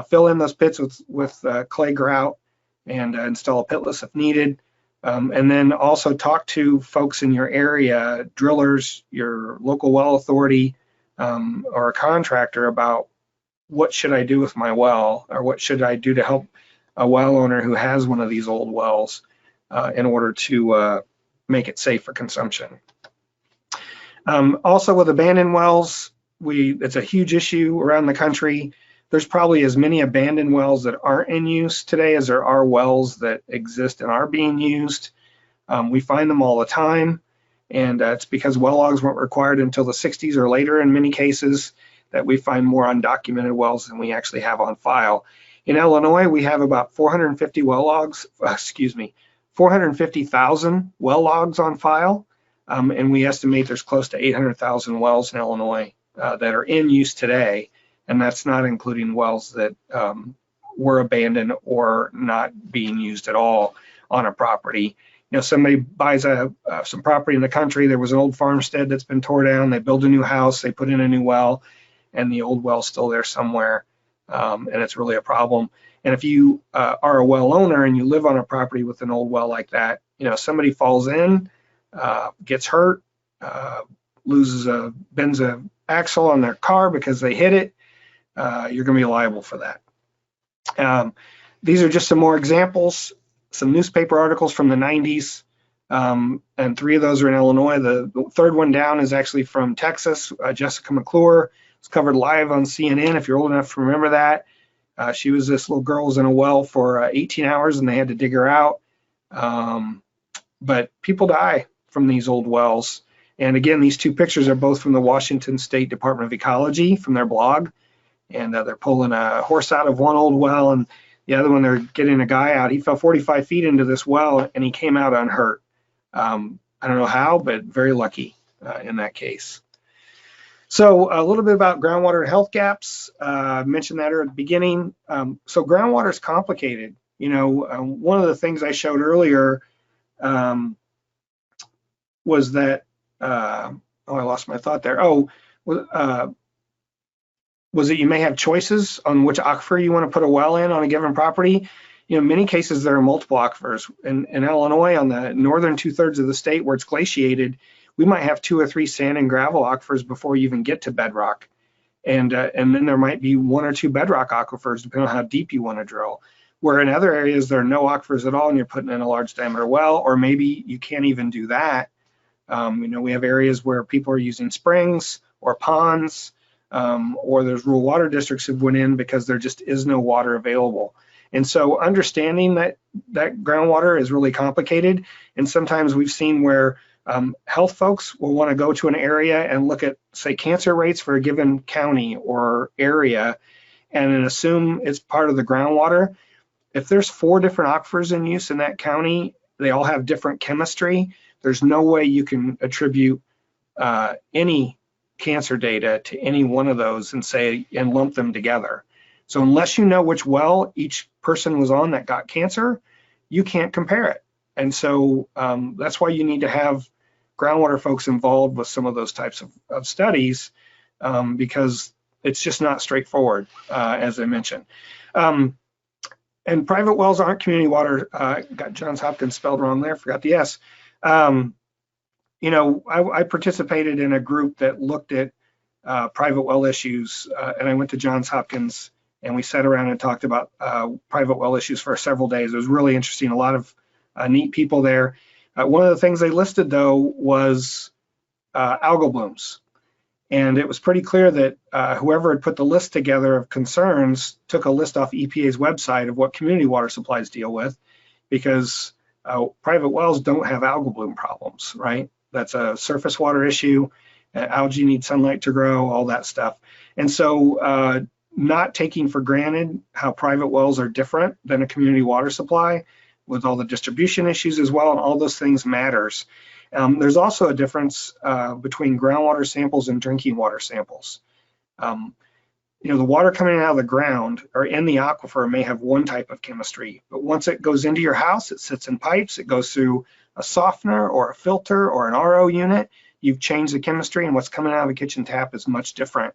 Speaker 1: Fill in those pits with clay grout, and install a pitless if needed. And then also talk to folks in your area, drillers, your local well authority, or a contractor about what should I do with my well, or what should I do to help a well owner who has one of these old wells in order to make it safe for consumption. Also with abandoned wells, it's a huge issue around the country. There's probably as many abandoned wells that aren't in use today as there are wells that exist and are being used. We find them all the time, and it's because well logs weren't required until the 60s or later in many cases that we find more undocumented wells than we actually have on file. In Illinois, we have about 450,000 well logs on file, and we estimate there's close to 800,000 wells in Illinois that are in use today. And that's not including wells that were abandoned or not being used at all on a property. Somebody buys some property in the country. There was an old farmstead that's been torn down. They build a new house, they put in a new well, and the old well's still there somewhere. and it's really a problem. And if you are a well owner and you live on a property with an old well like that, somebody falls in, gets hurt, bends a axle on their car because they hit it, you're going to be liable for that. These are just some more examples, some newspaper articles from the 90s, and 3 of those are in Illinois. The third one down is actually from Texas. Jessica McClure. It's covered live on CNN, if you're old enough to remember that. This little girl was in a well for 18 hours and they had to dig her out. But people die from these old wells. And again, these 2 pictures are both from the Washington State Department of Ecology from their blog. And they're pulling a horse out of one old well, and the other one, they're getting a guy out. He fell 45 feet into this well and he came out unhurt. I don't know how, but very lucky in that case. So a little bit about groundwater health gaps. I mentioned that at the beginning. So groundwater is complicated. One of the things I showed earlier was that, I lost my thought there. Was that you may have choices on which aquifer you want to put a well in on a given property. In many cases, there are multiple aquifers. In Illinois, on the northern 2/3 of the state where it's glaciated, we might have 2 or 3 sand and gravel aquifers before you even get to bedrock. And then there might be 1 or 2 bedrock aquifers, depending on how deep you want to drill. Where in other areas, there are no aquifers at all, and you're putting in a large diameter well, or maybe you can't even do that. We have areas where people are using springs or ponds, or there's rural water districts that went in because there just is no water available. And so understanding that groundwater is really complicated. And sometimes we've seen where health folks will want to go to an area and look at, say, cancer rates for a given county or area, and then assume it's part of the groundwater. If there's 4 different aquifers in use in that county, they all have different chemistry. There's no way you can attribute any cancer data to any one of those and lump them together. So unless you know which well each person was on that got cancer, you can't compare it. And so that's why you need to have groundwater folks involved with some of those types of studies, because it's just not straightforward, as I mentioned. And private wells aren't community water. Got Johns Hopkins spelled wrong there, forgot the S. I participated in a group that looked at private well issues, and I went to Johns Hopkins and we sat around and talked about private well issues for several days. It was really interesting, a lot of neat people there. One of the things they listed, though, was algal blooms. And it was pretty clear that whoever had put the list together of concerns took a list off EPA's website of what community water supplies deal with, because private wells don't have algal bloom problems, right? That's a surface water issue. Algae need sunlight to grow, all that stuff. And so not taking for granted how private wells are different than a community water supply with all the distribution issues as well, and all those things matters. There's also a difference between groundwater samples and drinking water samples. The water coming out of the ground or in the aquifer may have one type of chemistry, but once it goes into your house, it sits in pipes, it goes through a softener or a filter or an RO unit, you've changed the chemistry, and what's coming out of the kitchen tap is much different.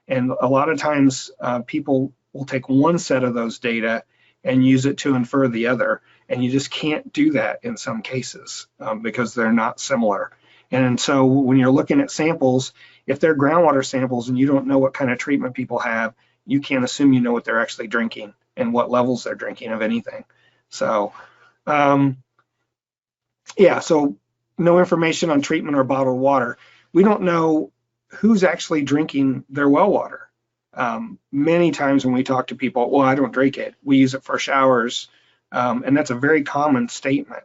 Speaker 1: And a lot of times people will take one set of those data and use it to infer the other. And you just can't do that in some cases because they're not similar. And so when you're looking at samples, if they're groundwater samples and you don't know what kind of treatment people have, you can't assume you know what they're actually drinking and what levels they're drinking of anything. So, so no information on treatment or bottled water. We don't know who's actually drinking their well water. Many times when we talk to people, well, I don't drink it. We use it for showers. And that's a very common statement.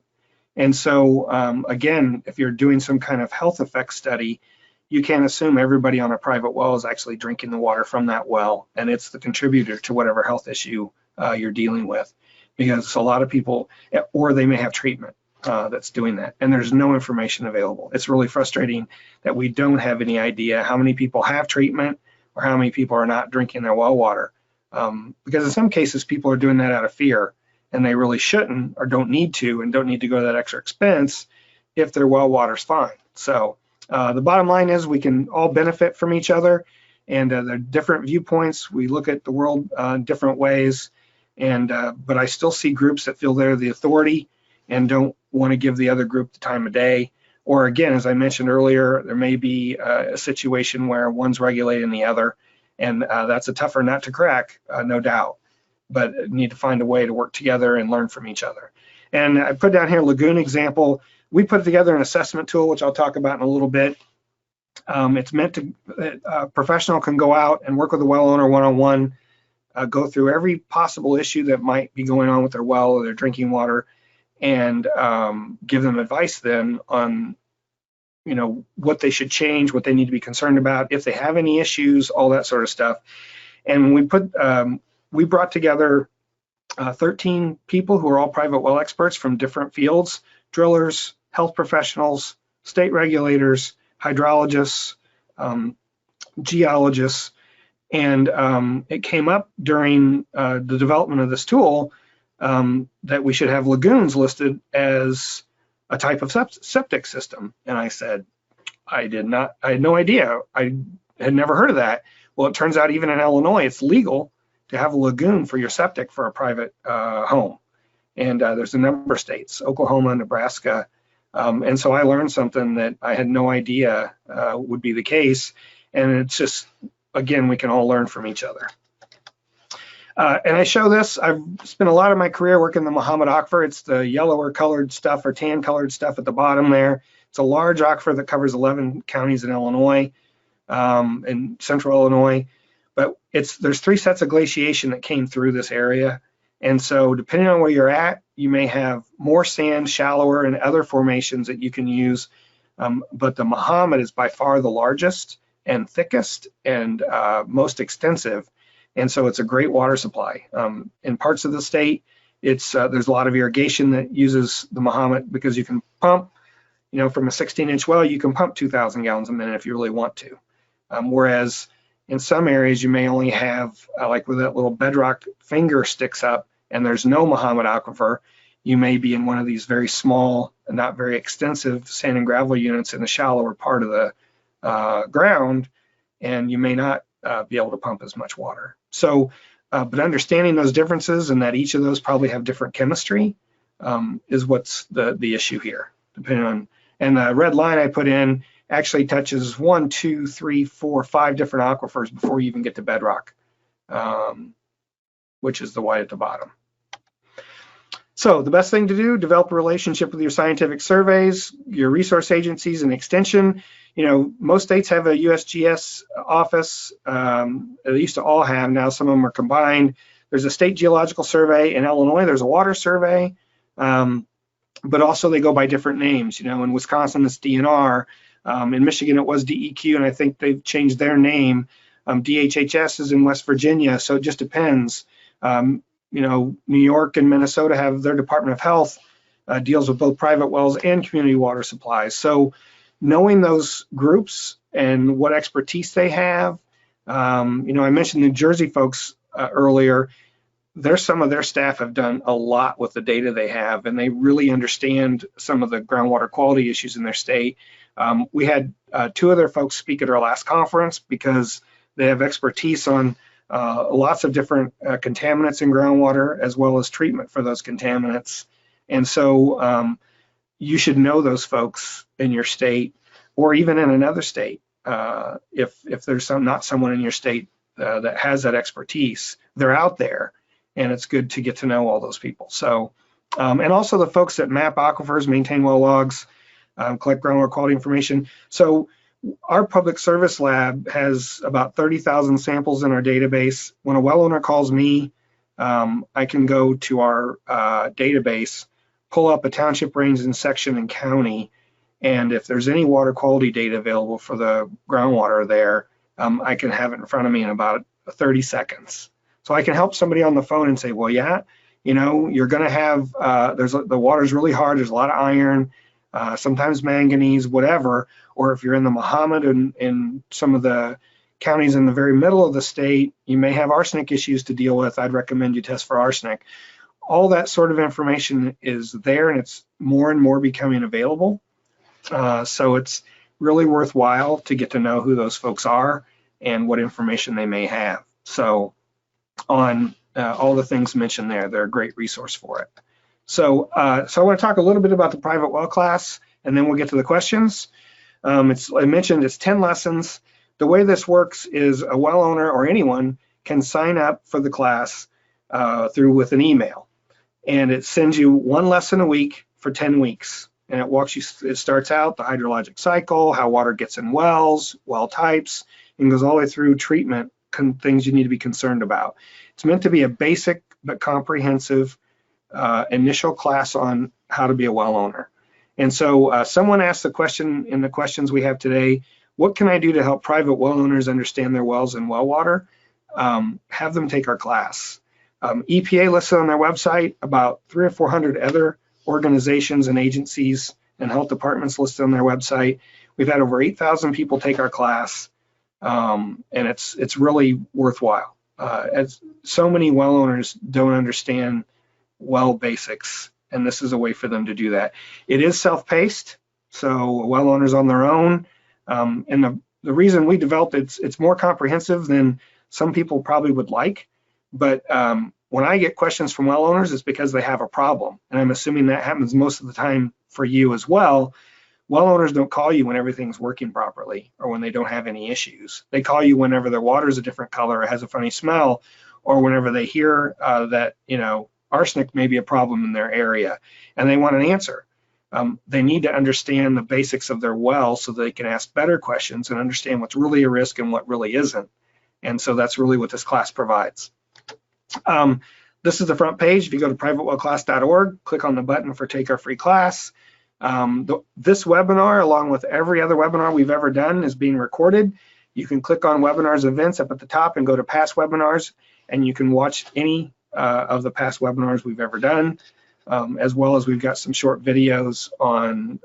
Speaker 1: And so, again, if you're doing some kind of health effects study, you can't assume everybody on a private well is actually drinking the water from that well, and it's the contributor to whatever health issue you're dealing with, because a lot of people, or they may have treatment that's doing that, and there's no information available. It's really frustrating that we don't have any idea how many people have treatment or how many people are not drinking their well water, because in some cases people are doing that out of fear, and they really shouldn't or don't need to, and don't need to go to that extra expense if their well water's fine. So the bottom line is we can all benefit from each other, and they're different viewpoints. We look at the world different ways, and but I still see groups that feel they're the authority and don't want to give the other group the time of day. Or again, as I mentioned earlier, there may be a situation where one's regulating the other, and that's a tougher nut to crack, no doubt. But need to find a way to work together and learn from each other. And I put down here lagoon example. We put together an assessment tool, which I'll talk about in a little bit. It's meant to, a professional can go out and work with a well owner one-on-one, go through every possible issue that might be going on with their well or their drinking water, and give them advice then on, you know, what they should change, what they need to be concerned about, if they have any issues, all that sort of stuff. And we brought together 13 people who are all private well experts from different fields: drillers, health professionals, state regulators, hydrologists, geologists, and it came up during the development of this tool that we should have lagoons listed as a type of septic system. And I said, I had no idea. I had never heard of that. Well, it turns out even in Illinois, it's legal to have a lagoon for your septic for a private home. And there's a number of states, Oklahoma, Nebraska. And so I learned something that I had no idea would be the case. And it's just, again, we can all learn from each other. And I show this, I've spent a lot of my career working the Mahomet Aquifer. It's the yellower colored stuff or tan colored stuff at the bottom there. It's a large aquifer that covers 11 counties in Illinois, in central Illinois. But there's 3 sets of glaciation that came through this area. And so depending on where you're at, you may have more sand, shallower, and other formations that you can use. But the Mahomet is by far the largest and thickest and most extensive. And so it's a great water supply. In parts of the state, there's a lot of irrigation that uses the Mahomet because you can pump, you know, from a 16-inch well, you can pump 2,000 gallons a minute if you really want to. Whereas in some areas, you may only have, like where that little bedrock finger sticks up and there's no Mahomet aquifer, you may be in one of these very small and not very extensive sand and gravel units in the shallower part of the ground, and you may not be able to pump as much water. So, but understanding those differences and that each of those probably have different chemistry is what's the issue here, depending on, and the red line I put in actually touches 1, 2, 3, 4, 5 different aquifers before you even get to bedrock, which is the white at the bottom. So the best thing to do, develop a relationship with your scientific surveys, your resource agencies, and extension. You know, most states have a USGS office. They used to all have, now some of them are combined. There's a state geological survey. In Illinois, there's a water survey, but also they go by different names. You know, in Wisconsin, it's DNR. In Michigan, it was DEQ, and I think they've changed their name. DHHS is in West Virginia, so it just depends. You know, New York and Minnesota have their Department of Health deals with both private wells and community water supplies. So knowing those groups and what expertise they have, you know, I mentioned New Jersey folks earlier. Some of their staff have done a lot with the data they have, and they really understand some of the groundwater quality issues in their state. We had 2 other folks speak at our last conference because they have expertise on lots of different contaminants in groundwater, as well as treatment for those contaminants. And so you should know those folks in your state or even in another state. If there's not someone in your state that has that expertise, they're out there, and it's good to get to know all those people. So, and also the folks that map aquifers, maintain well logs, collect groundwater quality information. So our public service lab has about 30,000 samples in our database. When a well owner calls me, I can go to our database, pull up a township, range, and section and county, and if there's any water quality data available for the groundwater there, I can have it in front of me in about 30 seconds. So I can help somebody on the phone and say, well, yeah, you know, you're going to have, the water's really hard, there's a lot of iron, sometimes manganese, whatever. Or if you're in the Mahomet and in some of the counties in the very middle of the state, you may have arsenic issues to deal with. I'd recommend you test for arsenic. All that sort of information is there, and it's more and more becoming available. So it's really worthwhile to get to know who those folks are and what information they may have. So on all the things mentioned there, they're a great resource for it. So I want to talk a little bit about the private well class, and then we'll get to the questions. I mentioned it's 10 lessons. The way this works is a well owner or anyone can sign up for the class with an email, and it sends you one lesson a week for 10 weeks. And it starts out the hydrologic cycle, how water gets in wells, well types, and goes all the way through treatment, things you need to be concerned about. It's meant to be a basic but comprehensive initial class on how to be a well owner. And so someone asked the question in the questions we have today, what can I do to help private well owners understand their wells and well water? Have them take our class. EPA listed on their website about 300 or 400 other organizations and agencies and health departments listed on their website. We've had over 8,000 people take our class, and it's really worthwhile. As so many well owners don't understand well basics, and this is a way for them to do that. It is self-paced, so well owners on their own, and the reason we developed it's more comprehensive than some people probably would like, but when I get questions from well owners, it's because they have a problem, and I'm assuming that happens most of the time for you as well. Well owners don't call you when everything's working properly or when they don't have any issues. They call you whenever their water is a different color or has a funny smell, or whenever they hear that arsenic may be a problem in their area, and they want an answer. They need to understand the basics of their well so they can ask better questions and understand what's really a risk and what really isn't. And so that's really what this class provides. This is the front page. If you go to privatewellclass.org, click on the button for Take Our Free Class. This webinar, along with every other webinar we've ever done, is being recorded. You can click on webinars events up at the top and go to past webinars, and you can watch any of the past webinars we've ever done, as well as we've got some short videos on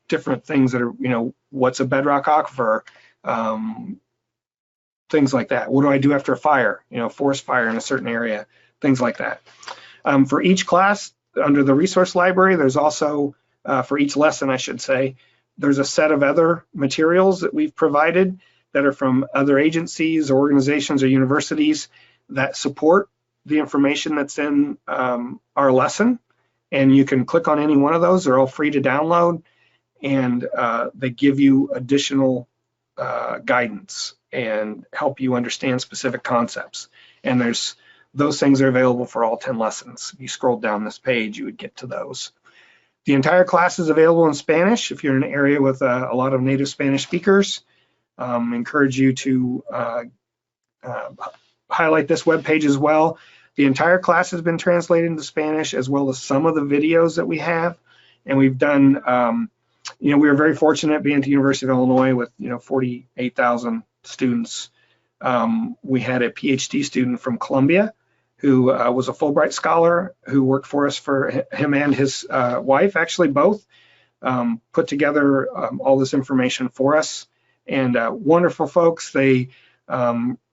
Speaker 1: different things that are, what's a bedrock aquifer, things like that. What do I do after a fire, forest fire in a certain area, things like that. For each class, under the resource library, there's also, for each lesson, I should say, there's a set of other materials that we've provided that are from other agencies, organizations, or universities that support the information that's in our lesson. And you can click on any one of those. They're all free to download, and they give you additional guidance and help you understand specific concepts. And those things are available for all 10 lessons. If you scroll down this page, you would get to those. The entire class is available in Spanish. If you're in an area with a lot of native Spanish speakers, encourage you to highlight this web page as well. The entire class has been translated into Spanish, as well as some of the videos that we have. And we've done, we were very fortunate being at the University of Illinois with 48,000 students. We had a PhD student from Columbia who was a Fulbright scholar who worked for us, for him and his wife, actually both, put together all this information for us. And wonderful folks. They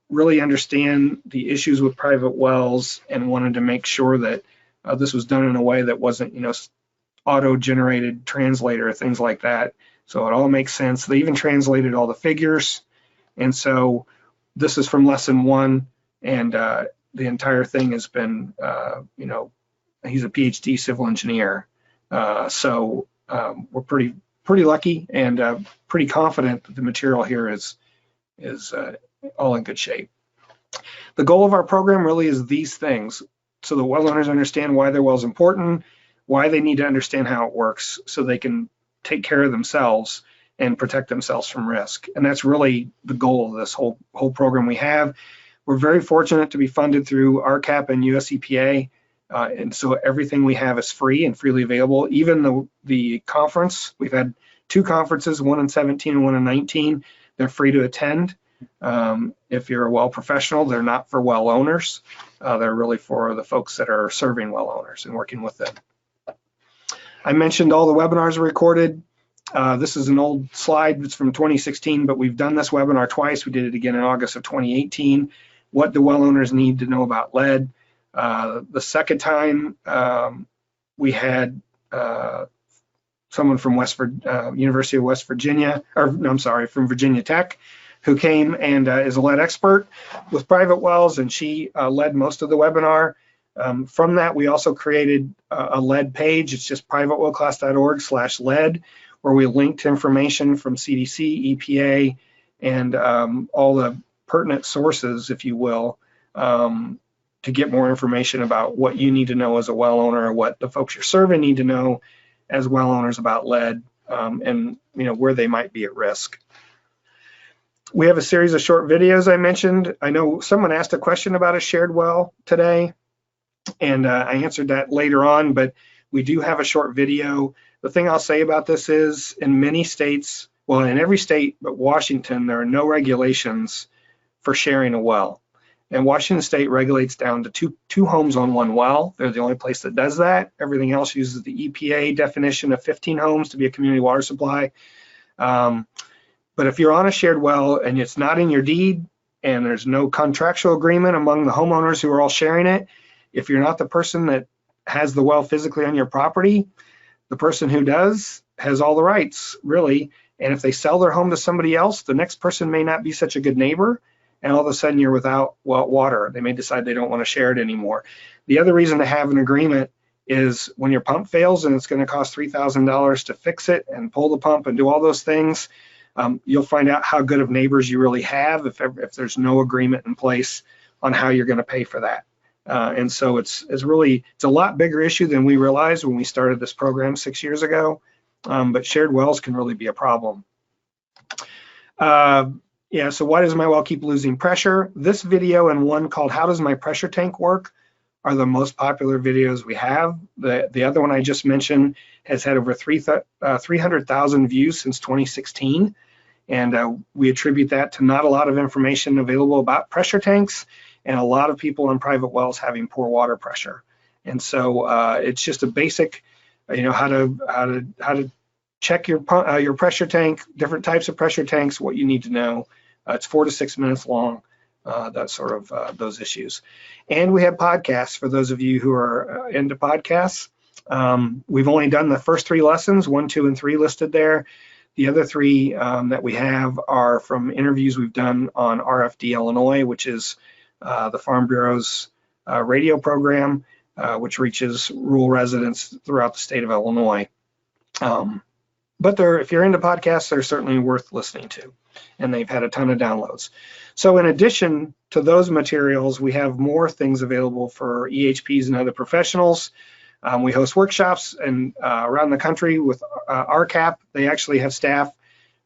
Speaker 1: really understand the issues with private wells and wanted to make sure that this was done in a way that wasn't, auto-generated translator, things like that. So it all makes sense. They even translated all the figures. And so this is from lesson 1, and the entire thing has been, he's a PhD civil engineer. So we're pretty lucky and pretty confident that the material here is all in good shape. The goal of our program really is these things, so the well owners understand why their well is important, why they need to understand how it works, so they can take care of themselves and protect themselves from risk. And that's really the goal of this whole program we have. We're very fortunate to be funded through RCAP and US EPA, and so everything we have is free and freely available. Even the conference, we've had 2 conferences, one in 17 and one in 19. They're free to attend. If you're a well professional, they're not for well owners. They're really for the folks that are serving well owners and working with them. I mentioned all the webinars are recorded. This is an old slide. It's from 2016, but we've done this webinar twice. We did it again in August of 2018. What do well owners need to know about lead? The second time, we had someone from University of West Virginia, from Virginia Tech, who came and is a lead expert with private wells, and she led most of the webinar. From that, we also created a lead page. It's just privatewellclass.org/lead, where we linked information from CDC, EPA, and all the pertinent sources, if you will, to get more information about what you need to know as a well owner, or what the folks you're serving need to know as well owners about lead, and where they might be at risk. We have a series of short videos I mentioned. I know someone asked a question about a shared well today, and I answered that later on, but we do have a short video. The thing I'll say about this is, in many states, well, in every state but Washington, there are no regulations for sharing a well. And Washington State regulates down to two homes on one well. They're the only place that does that. Everything else uses the EPA definition of 15 homes to be a community water supply. But if you're on a shared well and it's not in your deed and there's no contractual agreement among the homeowners who are all sharing it, if you're not the person that has the well physically on your property, the person who does has all the rights, really. And if they sell their home to somebody else, the next person may not be such a good neighbor, and all of a sudden you're without water. They may decide they don't want to share it anymore. The other reason to have an agreement is when your pump fails and it's going to cost $3,000 to fix it and pull the pump and do all those things, you'll find out how good of neighbors you really have if there's no agreement in place on how you're going to pay for that. And so it's a lot bigger issue than we realized when we started this program 6 years ago. But shared wells can really be a problem. Yeah, so why does my well keep losing pressure? This video and one called How Does My Pressure Tank Work are the most popular videos we have. The other one I just mentioned has had over 300,000 views since 2016. And we attribute that to not a lot of information available about pressure tanks and a lot of people on private wells having poor water pressure. And so it's just a basic, how to check your pressure tank, different types of pressure tanks, what you need to know. It's 4 to 6 minutes long, that sort of those issues. And we have podcasts for those of you who are into podcasts. We've only done the first 3 lessons, 1, 2, and 3 listed there. The other 3 that we have are from interviews we've done on RFD Illinois, which is the Farm Bureau's radio program, which reaches rural residents throughout the state of Illinois. But if you're into podcasts, they're certainly worth listening to, and they've had a ton of downloads. So in addition to those materials, we have more things available for EHPs and other professionals. We host workshops around the country with RCAP. They actually have staff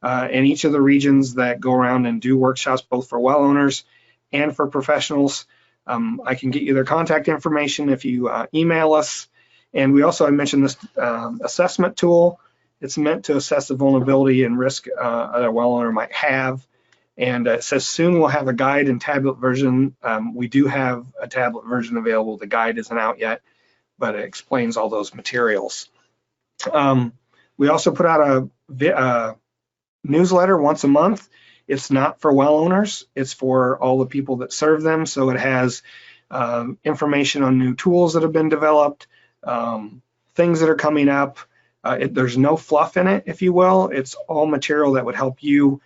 Speaker 1: in each of the regions that go around and do workshops, both for well owners and for professionals. I can get you their contact information if you email us. And we also, I mentioned this assessment tool. It's meant to assess the vulnerability and risk a well owner might have. And it says soon we'll have a guide and tablet version. We do have a tablet version available. The guide isn't out yet, but it explains all those materials. We also put out a newsletter once a month. It's not for well owners. It's for all the people that serve them. So it has information on new tools that have been developed, things that are coming up. There's no fluff in it, if you will. It's all material that would help you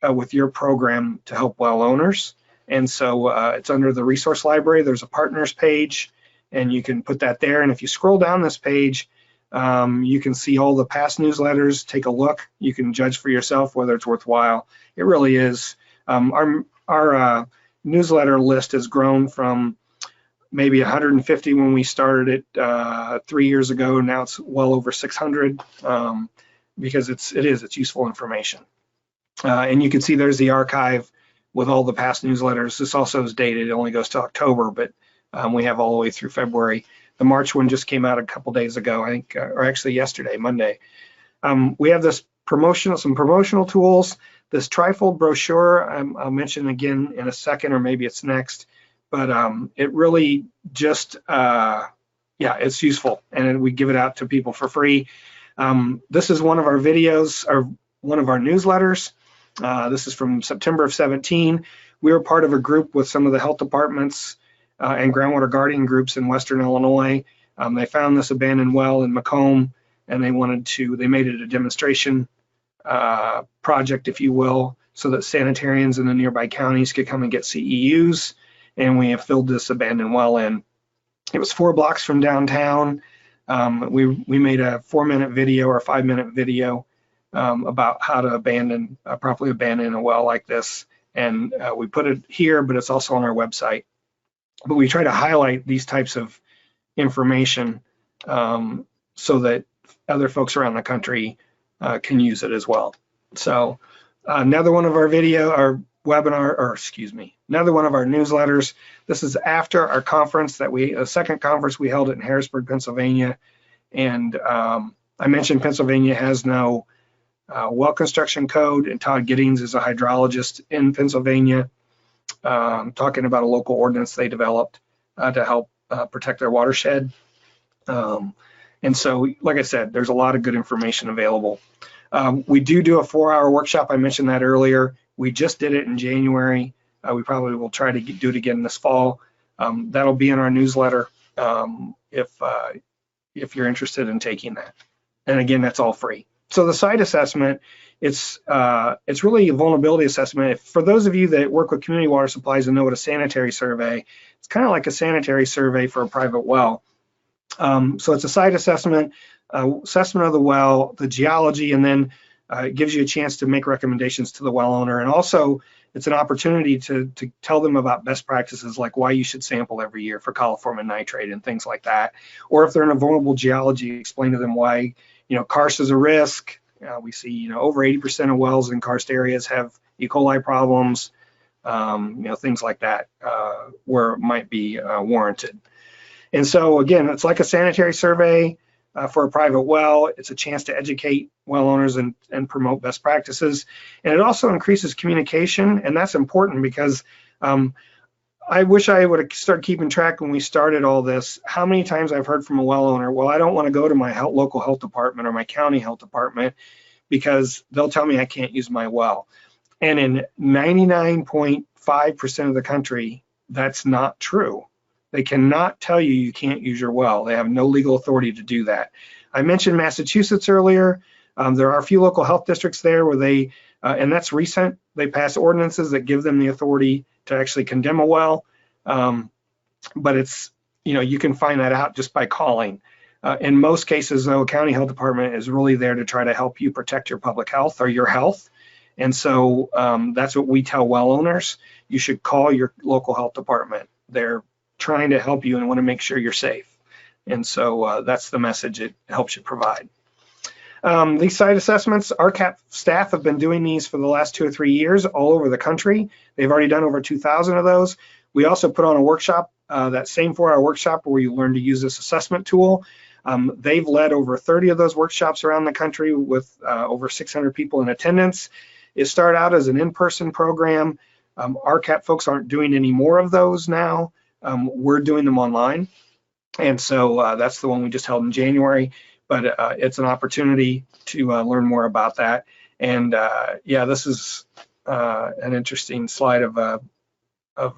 Speaker 1: with your program to help well owners. And so it's under the resource library. There's a partners page, and you can put that there. And if you scroll down this page, you can see all the past newsletters. Take a look. You can judge for yourself whether it's worthwhile. It really is. Our newsletter list has grown from maybe 150 when we started it 3 years ago. Now it's well over 600 because it's useful information. And you can see there's the archive with all the past newsletters. This also is dated. It only goes to October, but we have all the way through February. The March one just came out a couple days ago, I think, or actually yesterday, Monday. We have some promotional tools. This trifold brochure, I'll mention again in a second, or maybe it's next. But it really just, it's useful, and we give it out to people for free. This is one of our videos, or one of our newsletters. This is from September of 17. We were part of a group with some of the health departments and groundwater guardian groups in Western Illinois. They found this abandoned well in Macomb, and they made it a demonstration project, if you will, so that sanitarians in the nearby counties could come and get CEUs. And we have filled this abandoned well in. It was 4 blocks from downtown. We made a 4-minute video or a 5-minute video about how to properly abandon a well like this. And we put it here, but it's also on our website. But we try to highlight these types of information so that other folks around the country can use it as well. So another one of our another one of our newsletters. This is after our conference the second conference we held in Harrisburg, Pennsylvania. And I mentioned Pennsylvania has no well construction code, and Todd Giddings is a hydrologist in Pennsylvania, talking about a local ordinance they developed to help protect their watershed. And so, like I said, there's a lot of good information available. We do a 4-hour workshop. I mentioned that earlier. We just did it in January. We probably will try to do it again this fall. That'll be in our newsletter if you're interested in taking that. And again, that's all free. So the site assessment, it's really a vulnerability assessment. For those of you that work with community water supplies and know what a sanitary survey, it's kind of like a sanitary survey for a private well. So it's a site assessment, assessment of the well, the geology, and then it gives you a chance to make recommendations to the well owner. And also it's an opportunity to tell them about best practices, like why you should sample every year for coliform and nitrate and things like that. Or if they're in a vulnerable geology, explain to them why, karst is a risk. We see, over 80% of wells in karst areas have E. coli problems, things like that, where it might be warranted. And so again, it's like a sanitary survey for a private well. It's a chance to educate well owners and promote best practices. And it also increases communication, and that's important because I wish I would have started keeping track when we started all this, how many times I've heard from a well owner, well, I don't want to go to my local health department or my county health department because they'll tell me I can't use my well. And in 99.5% of the country, that's not true. They cannot tell you you can't use your well. They have no legal authority to do that. I mentioned Massachusetts earlier. There are a few local health districts there where they, and that's recent, they pass ordinances that give them the authority to actually condemn a well. But it's, you can find that out just by calling. In most cases, though, a county health department is really there to try to help you protect your public health or your health. And so that's what we tell well owners. You should call your local health department. They're trying to help you and want to make sure you're safe. And so that's the message it helps you provide. These site assessments, RCAP staff have been doing these for the last 2 or 3 years all over the country. They've already done over 2,000 of those. We also put on a workshop, that same 4-hour workshop where you learn to use this assessment tool. They've led over 30 of those workshops around the country with over 600 people in attendance. It started out as an in-person program. RCAP folks aren't doing any more of those now. We're doing them online. And so that's the one we just held in January. But it's an opportunity to learn more about that. And yeah, this is an interesting slide of a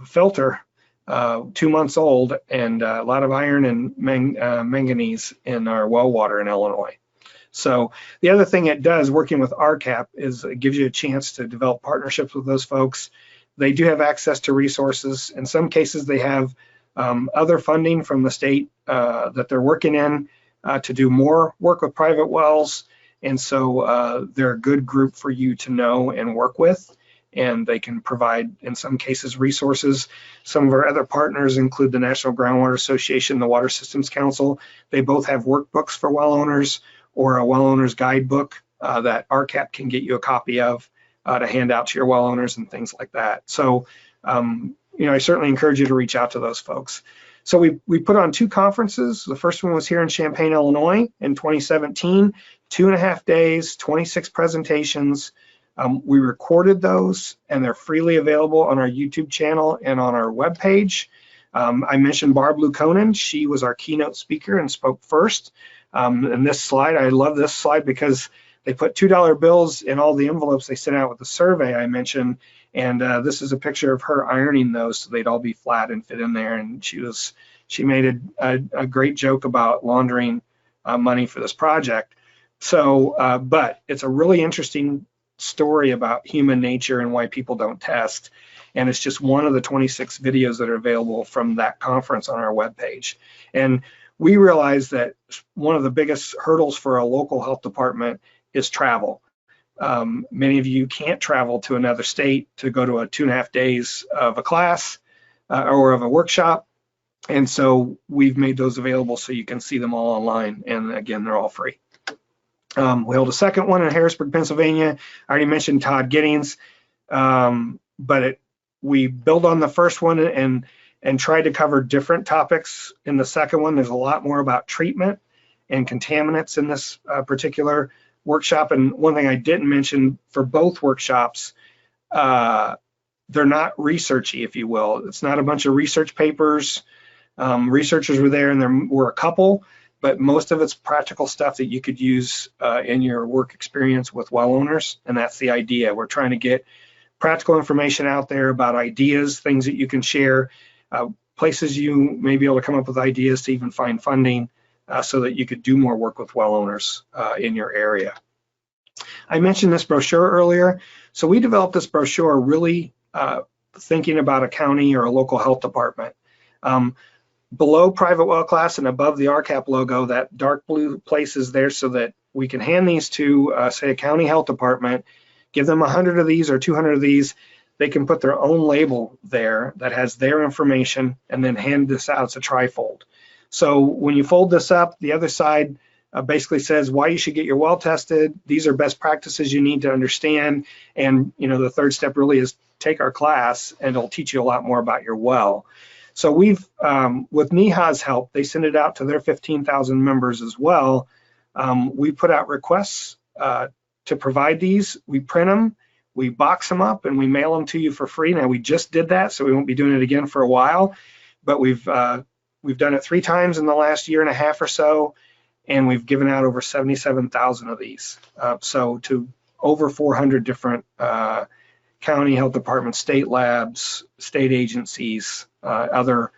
Speaker 1: filter, 2 months old, and a lot of iron and manganese in our well water in Illinois. So the other thing it does, working with RCAP, is it gives you a chance to develop partnerships with those folks. They do have access to resources. In some cases, they have other funding from the state that they're working in to do more work with private wells. And so they're a good group for you to know and work with. And they can provide, in some cases, resources. Some of our other partners include the National Groundwater Association, the Water Systems Council. They both have workbooks for well owners or a well owner's guidebook that RCAP can get you a copy of to hand out to your well owners and things like that. So, I certainly encourage you to reach out to those folks. So we put on 2 conferences. The first one was here in Champaign, Illinois in 2017, 2.5 days, 26 presentations. We recorded those and they're freely available on our YouTube channel and on our webpage. I mentioned Barb Lukonen. She was our keynote speaker and spoke first. And this slide, I love this slide because they put $2 bills in all the envelopes they sent out with the survey I mentioned. And this is a picture of her ironing those so they'd all be flat and fit in there. And she made a great joke about laundering money for this project. So, but it's a really interesting story about human nature and why people don't test. And it's just one of the 26 videos that are available from that conference on our webpage. And we realized that one of the biggest hurdles for a local health department is travel. Many of you can't travel to another state to go to a 2.5 days of a class or of a workshop. And so we've made those available so you can see them all online. And again, they're all free. We held a second one in Harrisburg, Pennsylvania. I already mentioned Todd Giddings, but we built on the first one and tried to cover different topics in the second one. There's a lot more about treatment and contaminants in this particular workshop. And one thing I didn't mention for both workshops, they're not researchy, if you will. It's not a bunch of research papers. Researchers were there, and there were a couple, but most of it's practical stuff that you could use in your work experience with well owners, and that's the idea. We're trying to get practical information out there about ideas, things that you can share, places you may be able to come up with ideas to even find funding so that you could do more work with well owners in your area. I mentioned this brochure earlier. So we developed this brochure really thinking about a county or a local health department. Below private well class and above the RCAP logo, that dark blue place is there so that we can hand these to, say, a county health department, give them 100 of these or 200 of these. They can put their own label there that has their information and then hand this out. It's a trifold. So when you fold this up, the other side basically says why you should get your well tested. These are best practices you need to understand. And the third step really is take our class, and it'll teach you a lot more about your well. So we've, with NEHA's help, they send it out to their 15,000 members as well. We put out requests to provide these. We print them, we box them up, and we mail them to you for free. Now, we just did that, so we won't be doing it again for a while, but we've done it 3 times in the last 1.5 years or so, and we've given out over 77,000 of these. So to over 400 different county health departments, state labs, state agencies, other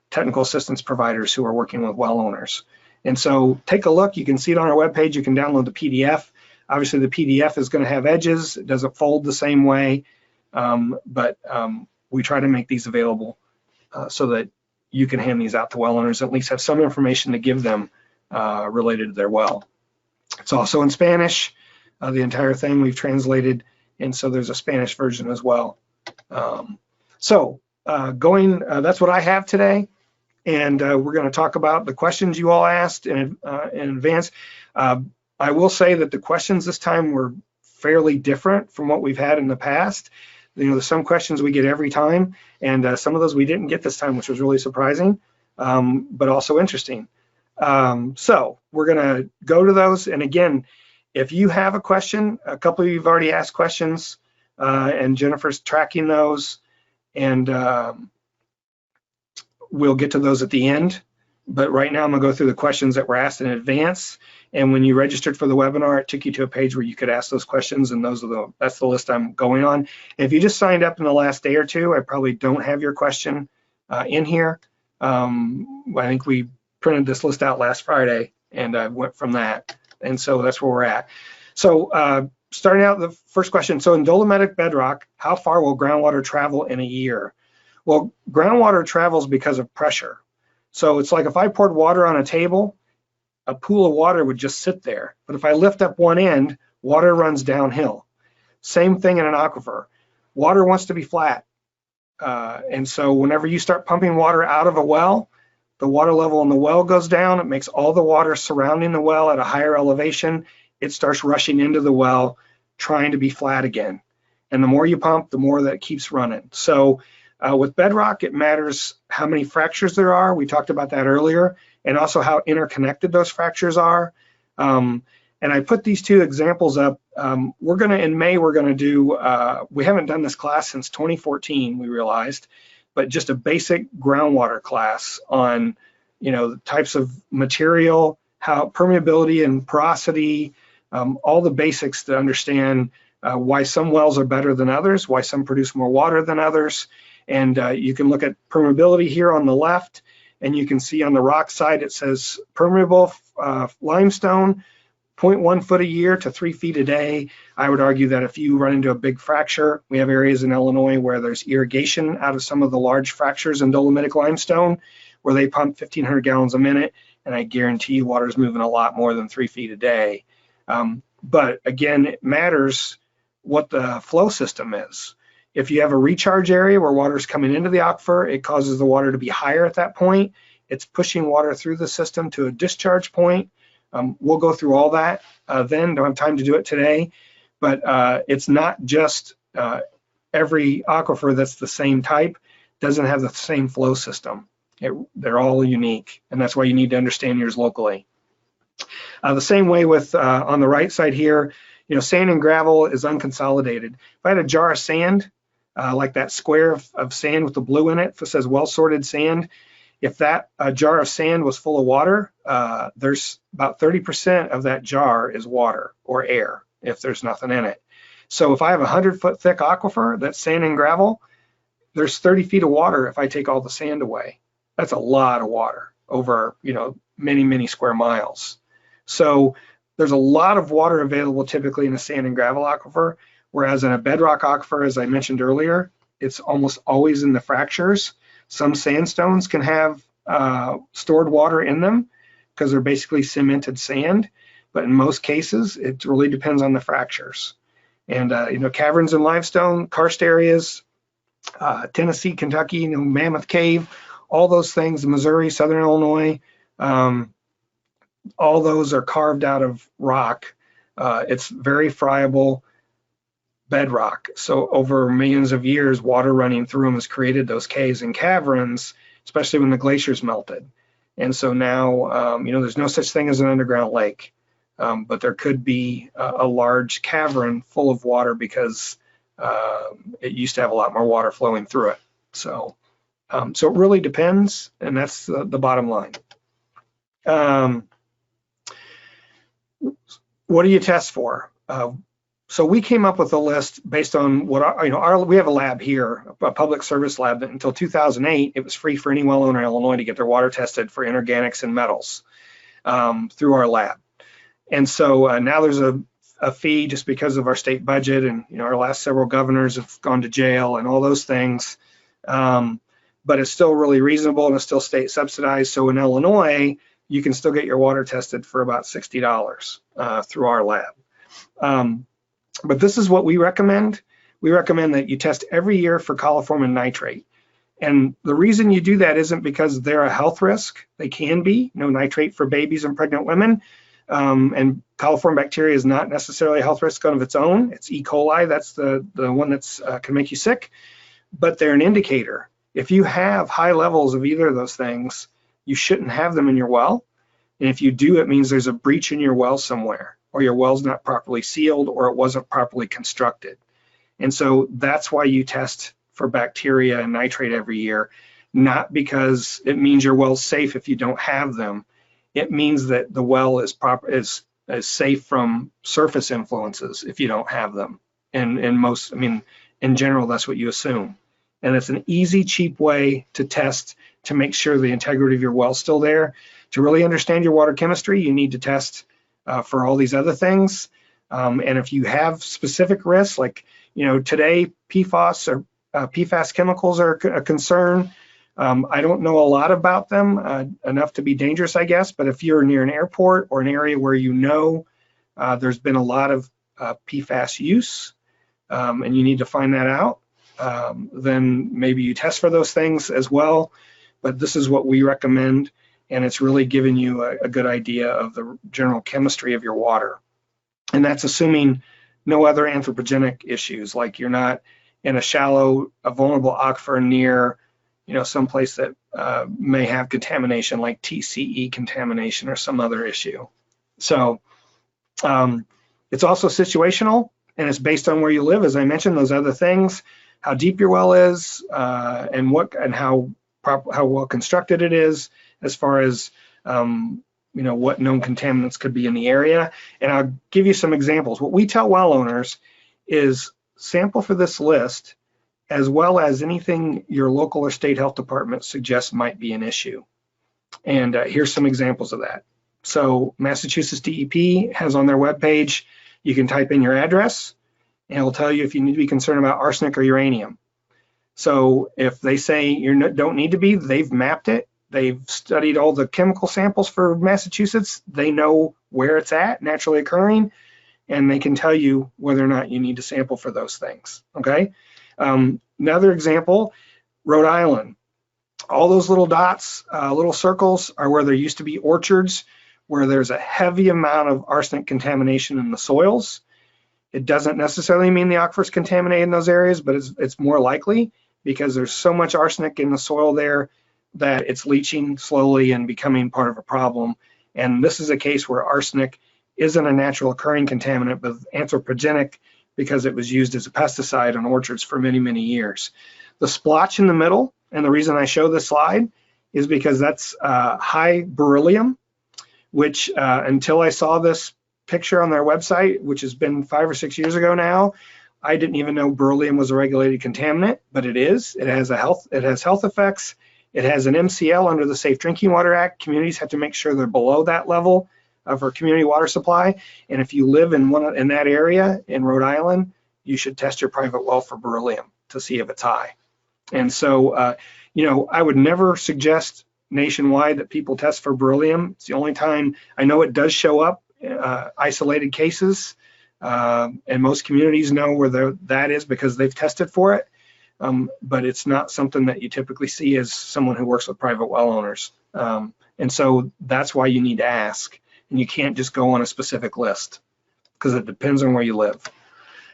Speaker 1: technical assistance providers who are working with well owners. And so take a look. You can see it on our webpage. You can download the PDF. Obviously, the PDF is going to have edges. It doesn't fold the same way, but we try to make these available so that you can hand these out to well owners, at least have some information to give them related to their well. It's also in Spanish, the entire thing we've translated, and so there's a Spanish version as well. That's what I have today, and we're going to talk about the questions you all asked in advance. I will say that the questions this time were fairly different from what we've had in the past. There's some questions we get every time, and some of those we didn't get this time, which was really surprising, but also interesting. So we're going to go to those. And again, if you have a question, a couple of you have already asked questions, and Jennifer's tracking those, and we'll get to those at the end. But right now I'm gonna go through the questions that were asked in advance. And when you registered for the webinar, it took you to a page where you could ask those questions, and that's the list I'm going on. And if you just signed up in the last day or two, I probably don't have your question in here. I think we printed this list out last Friday, and I went from that. And so that's where we're at. So starting out, the first question. So in dolomitic bedrock, how far will groundwater travel in a year? Well, groundwater travels because of pressure. So it's like if I poured water on a table, a pool of water would just sit there. But if I lift up one end, water runs downhill. Same thing in an aquifer. Water wants to be flat. And so whenever you start pumping water out of a well, the water level in the well goes down. It makes all the water surrounding the well at a higher elevation. It starts rushing into the well, trying to be flat again. And the more you pump, the more that it keeps running. So with bedrock, it matters how many fractures there are. We talked about that earlier, and also how interconnected those fractures are. And I put these 2 examples up. In May, we're gonna do, we haven't done this class since 2014, we realized, but just a basic groundwater class on, the types of material, how permeability and porosity, all the basics to understand why some wells are better than others, why some produce more water than others. And you can look at permeability here on the left, and you can see on the rock side it says permeable limestone, 0.1 foot a year to 3 feet a day. I would argue that if you run into a big fracture, we have areas in Illinois where there's irrigation out of some of the large fractures in dolomitic limestone where they pump 1,500 gallons a minute, and I guarantee you water's moving a lot more than 3 feet a day. But again, it matters what the flow system is. If you have a recharge area where water's coming into the aquifer, it causes the water to be higher at that point. It's pushing water through the system to a discharge point. We'll go through all that then, don't have time to do it today, but it's not just every aquifer that's the same type, doesn't have the same flow system. They're all unique, and that's why you need to understand yours locally. The same way with on the right side here, sand and gravel is unconsolidated. If I had a jar of sand, like that square of sand with the blue in it, that says well sorted sand, if that jar of sand was full of water, there's about 30% of that jar is water or air if there's nothing in it. So if I have a 100-foot thick aquifer that's sand and gravel, there's 30 feet of water if I take all the sand away. That's a lot of water over, many, many square miles. So there's a lot of water available typically in a sand and gravel aquifer, whereas in a bedrock aquifer, as I mentioned earlier, it's almost always in the fractures. Some sandstones can have stored water in them because they're basically cemented sand, but in most cases, it really depends on the fractures. And caverns and limestone, karst areas, Tennessee, Kentucky, Mammoth Cave, all those things, Missouri, Southern Illinois, all those are carved out of rock. It's very friable bedrock. So over millions of years, water running through them has created those caves and caverns, especially when the glaciers melted. And so now, there's no such thing as an underground lake, but there could be a large cavern full of water because it used to have a lot more water flowing through it. So it really depends, and that's the bottom line. What do you test for? So we came up with a list based on what we have a lab here, a public service lab that until 2008, it was free for any well owner in Illinois to get their water tested for inorganics and metals through our lab. And so now there's a fee just because of our state budget, and our last several governors have gone to jail and all those things. But it's still really reasonable and it's still state subsidized. So in Illinois, you can still get your water tested for about $60 through our lab. But this is what we recommend. We recommend that you test every year for coliform and nitrate. And the reason you do that isn't because they're a health risk. They can be, nitrate for babies and pregnant women. And coliform bacteria is not necessarily a health risk of its own. It's E. coli, that's the one that's can make you sick, but they're an indicator. If you have high levels of either of those things, you shouldn't have them in your well. And if you do, it means there's a breach in your well somewhere, or your well's not properly sealed, or it wasn't properly constructed. And so that's why you test for bacteria and nitrate every year, not because it means your well's safe if you don't have them. It means that the well is safe from surface influences if you don't have them. And in general, that's what you assume. And it's an easy, cheap way to test to make sure the integrity of your well's still there. To really understand your water chemistry, you need to test for all these other things. And if you have specific risks, like today PFAS or PFAS chemicals are a concern. I don't know a lot about them, enough to be dangerous, I guess, but if you're near an airport or an area where there's been a lot of PFAS use, and you need to find that out, then maybe you test for those things as well. But this is what we recommend, and it's really giving you a good idea of the general chemistry of your water. And that's assuming no other anthropogenic issues, like you're not in a vulnerable aquifer near someplace that may have contamination like TCE contamination or some other issue. So it's also situational, and it's based on where you live, as I mentioned, those other things, how deep your well is, and how well constructed it is, as far as what known contaminants could be in the area. And I'll give you some examples. What we tell well owners is sample for this list, as well as anything your local or state health department suggests might be an issue. And here's some examples of that. So Massachusetts DEP has on their webpage, you can type in your address and it'll tell you if you need to be concerned about arsenic or uranium. So if they say you don't need to be, they've mapped it. They've studied all the chemical samples for Massachusetts. They know where it's at, naturally occurring, and they can tell you whether or not you need to sample for those things, okay? Another example, Rhode Island. All those little dots, little circles are where there used to be orchards where there's a heavy amount of arsenic contamination in the soils. It doesn't necessarily mean the aquifer's contaminated in those areas, but it's more likely because there's so much arsenic in the soil there that it's leaching slowly and becoming part of a problem. And this is a case where arsenic isn't a natural occurring contaminant, but anthropogenic because it was used as a pesticide on orchards for many, many years. The splotch in the middle, and the reason I show this slide is because that's high beryllium, which until I saw this picture on their website, which has been 5 or 6 years ago now, I didn't even know beryllium was a regulated contaminant, but it is. It has health effects. It has an MCL under the Safe Drinking Water Act. Communities have to make sure they're below that level for community water supply. And if you live in that area in Rhode Island, you should test your private well for beryllium to see if it's high. And so, you know, I would never suggest nationwide that people test for beryllium. It's the only time I know it does show up, isolated cases, and most communities know where that is because they've tested for it. But it's not something that you typically see as someone who works with private well owners. And so that's why you need to ask. And you can't just go on a specific list because it depends on where you live.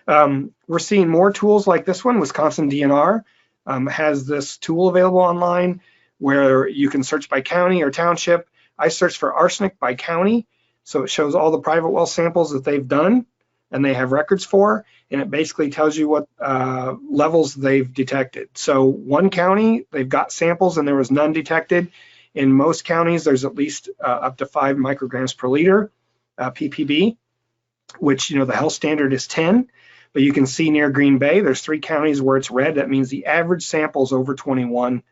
Speaker 1: We're seeing more tools like this one. Wisconsin DNR has this tool available online where you can search by county or township. I searched for arsenic by county, so it shows all the private well samples that they've done and they have records for, and it basically tells you what levels they've detected. So one county, they've got samples and there was none detected. In most counties, there's at least up to 5 micrograms per liter ppb, which, you know, the health standard is 10. But you can see near Green Bay, there's 3 counties where it's red. That means the average sample is over 21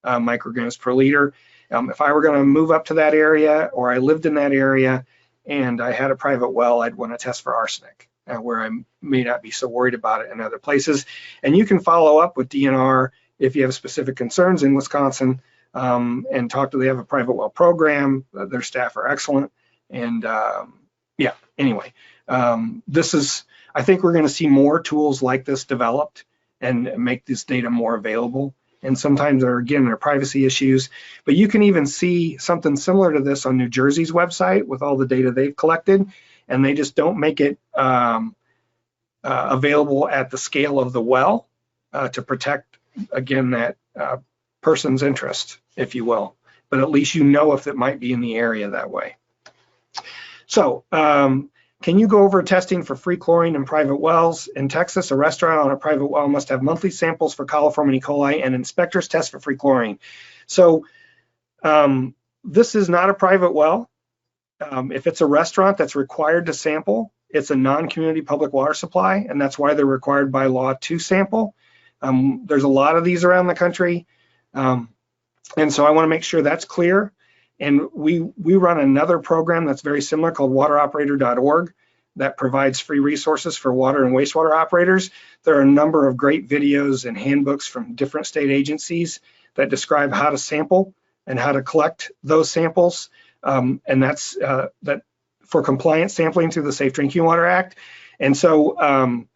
Speaker 1: micrograms per liter. If I were going to move up to that area or I lived in that area and I had a private well, I'd want to test for arsenic, where I may not be so worried about it in other places. And you can follow up with DNR if you have specific concerns in Wisconsin and talk to, they have a private well program. Their staff are excellent. And yeah, anyway, I think we're going to see more tools like this developed and make this data more available. And sometimes there are privacy issues, but you can even see something similar to this on New Jersey's website with all the data they've collected, and they just don't make it available at the scale of the well to protect, again, that person's interest, if you will. But at least you know if it might be in the area that way. So, can you go over testing for free chlorine in private wells? In Texas, a restaurant on a private well must have monthly samples for coliform and E. coli, and inspectors test for free chlorine. So this is not a private well. If it's a restaurant that's required to sample, it's a non-community public water supply, and that's why they're required by law to sample. There's a lot of these around the country, and so I want to make sure that's clear. And we run another program that's very similar called wateroperator.org that provides free resources for water and wastewater operators. There are a number of great videos and handbooks from different state agencies that describe how to sample and how to collect those samples. And that's that for compliance sampling through the Safe Drinking Water Act. And so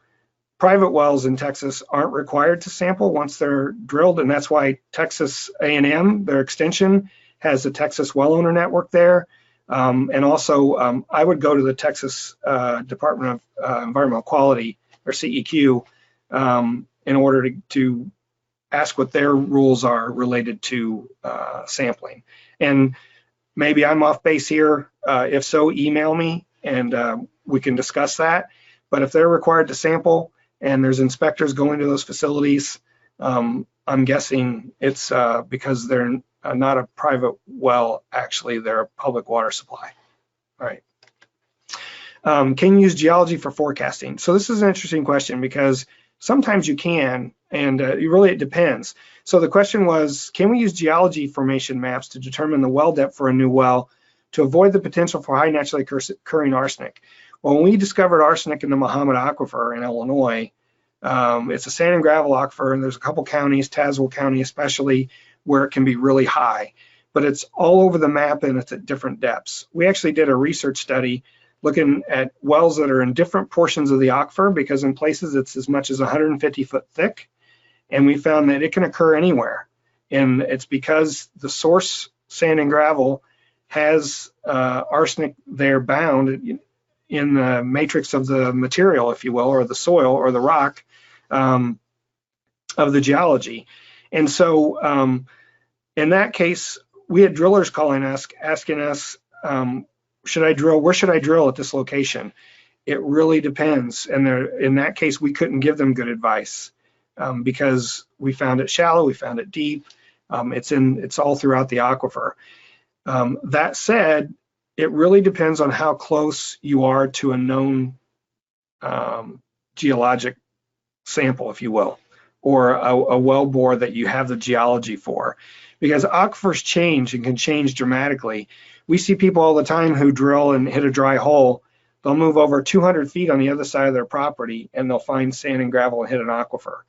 Speaker 1: private wells in Texas aren't required to sample once they're drilled. And that's why Texas A&M, their extension, has the Texas Well Owner Network there. And also, I would go to the Texas Department of Environmental Quality, or CEQ, in order to ask what their rules are related to sampling. And maybe I'm off base here. If so, email me and we can discuss that. But if they're required to sample and there's inspectors going to those facilities, I'm guessing it's because they're not a private well, actually, they're a public water supply. All right. Can you use geology for forecasting? So this is an interesting question because sometimes you can, and it depends. So the question was, can we use geology formation maps to determine the well depth for a new well to avoid the potential for high naturally occurring arsenic. Well, when we discovered arsenic in the Mahomet Aquifer in Illinois, it's a sand and gravel aquifer, and there's a couple counties, Tazewell County especially, where it can be really high, but it's all over the map and it's at different depths. We actually did a research study looking at wells that are in different portions of the aquifer, because in places it's as much as 150 foot thick, and we found that it can occur anywhere. And it's because the source sand and gravel has arsenic there bound in the matrix of the material, if you will, or the soil or the rock of the geology. And so in that case, we had drillers calling us, asking us, should I drill? Where should I drill at this location? It really depends. And in that case, we couldn't give them good advice because we found it shallow, we found it deep. It's all throughout the aquifer. That said, it really depends on how close you are to a known geologic sample, if you will, or a well bore that you have the geology for, because aquifers change and can change dramatically. We see people all the time who drill and hit a dry hole. They'll move over 200 feet on the other side of their property and they'll find sand and gravel and hit an aquifer.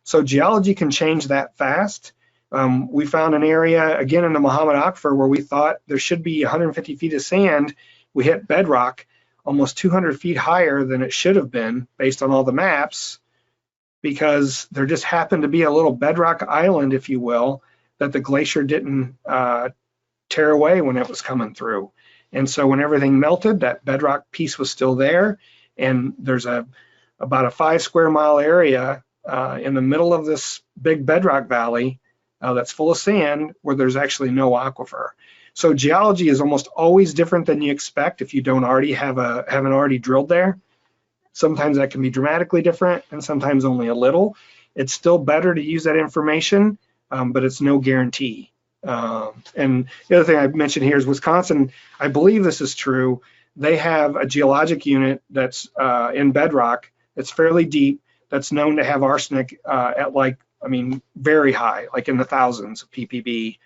Speaker 1: So geology can change that fast. We found an area, again, in the Mahomet Aquifer where we thought there should be 150 feet of sand. We hit bedrock almost 200 feet higher than it should have been based on all the maps, because there just happened to be a little bedrock island, if you will, that the glacier didn't tear away when it was coming through. And so when everything melted, that bedrock piece was still there. And there's about a 5 square mile area in the middle of this big bedrock valley that's full of sand where there's actually no aquifer. So geology is almost always different than you expect if you don't already haven't already drilled there. Sometimes that can be dramatically different and sometimes only a little. It's still better to use that information, but it's no guarantee. And the other thing I mentioned here is Wisconsin, I believe this is true. They have a geologic unit that's in bedrock that's fairly deep, that's known to have arsenic at very high, like in the thousands of ppb.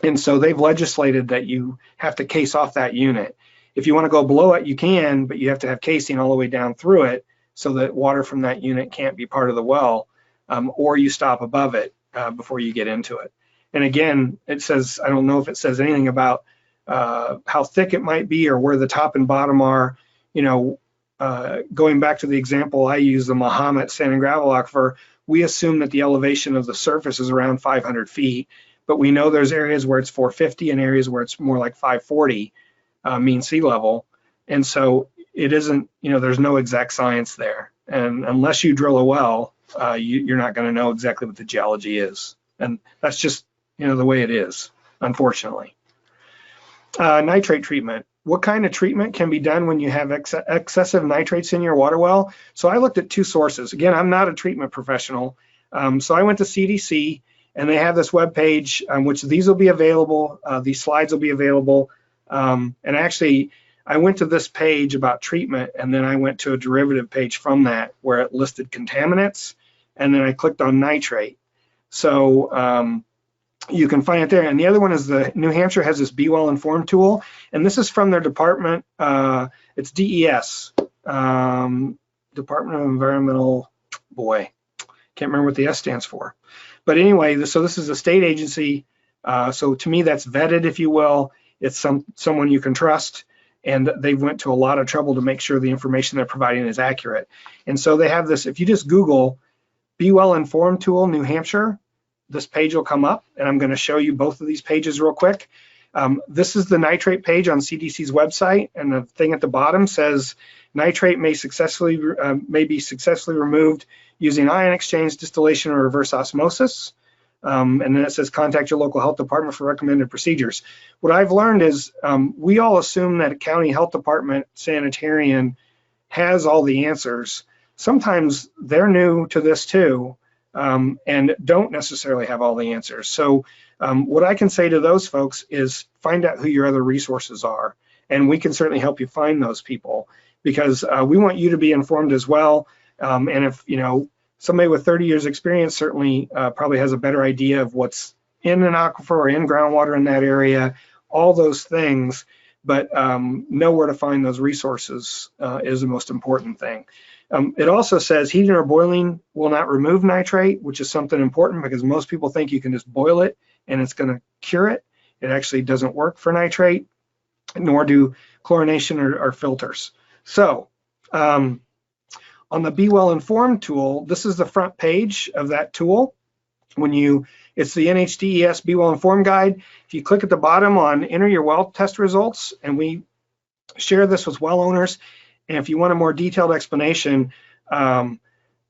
Speaker 1: And so they've legislated that you have to case off that unit. If you want to go below it, you can, but you have to have casing all the way down through it so that water from that unit can't be part of the well, or you stop above it before you get into it. And again, it says, I don't know if it says anything about how thick it might be or where the top and bottom are. Going back to the example I use, the Mahomet sand and gravel aquifer, we assume that the elevation of the surface is around 500 feet, but we know there's areas where it's 450 and areas where it's more like 540 mean sea level. And so it isn't, there's no exact science there. And unless you drill a well, you're not going to know exactly what the geology is. And that's just, the way it is, unfortunately. Nitrate treatment. What kind of treatment can be done when you have excessive nitrates in your water well? So I looked at 2 sources. Again, I'm not a treatment professional. So I went to CDC, and they have this webpage which these will be available. These slides will be available. And actually, I went to this page about treatment, and then I went to a derivative page from that where it listed contaminants, and then I clicked on nitrate. So you can find it there. And the other one is New Hampshire has this Be Well Informed tool, and this is from their department. It's DES, Department of Environmental, can't remember what the S stands for. But anyway, so this is a state agency. So to me, that's vetted, if you will. It's someone you can trust, and they went to a lot of trouble to make sure the information they're providing is accurate. And so they have this, if you just Google Be Well Informed tool, New Hampshire, this page will come up, and I'm going to show you both of these pages real quick. This is the nitrate page on CDC's website, and the thing at the bottom says nitrate may be successfully removed using ion exchange, distillation, or reverse osmosis. And then it says contact your local health department for recommended procedures. What I've learned is we all assume that a county health department sanitarian has all the answers. Sometimes they're new to this too, and don't necessarily have all the answers. So what I can say to those folks is find out who your other resources are, and we can certainly help you find those people, because we want you to be informed as well. And if somebody with 30 years experience certainly probably has a better idea of what's in an aquifer or in groundwater in that area, all those things, but know where to find those resources is the most important thing. It also says heating or boiling will not remove nitrate, which is something important because most people think you can just boil it and it's going to cure it. It actually doesn't work for nitrate, nor do chlorination or filters. So on the Be Well Informed tool, this is the front page of that tool. It's the NHDES Be Well Informed guide. If you click at the bottom on enter your well test results, and we share this with well owners, and if you want a more detailed explanation,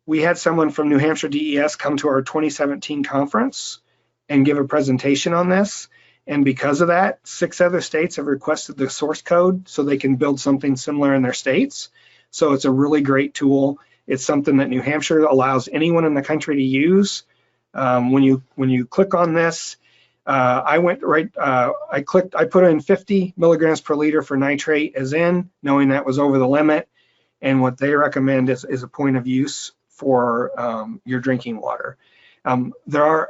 Speaker 1: we had someone from New Hampshire DES come to our 2017 conference and give a presentation on this. And because of that, 6 other states have requested the source code so they can build something similar in their states. So it's a really great tool. It's something that New Hampshire allows anyone in the country to use. When you click on this, I put in 50 milligrams per liter for nitrate as in, knowing that was over the limit. And what they recommend is a point of use for your drinking water. There are,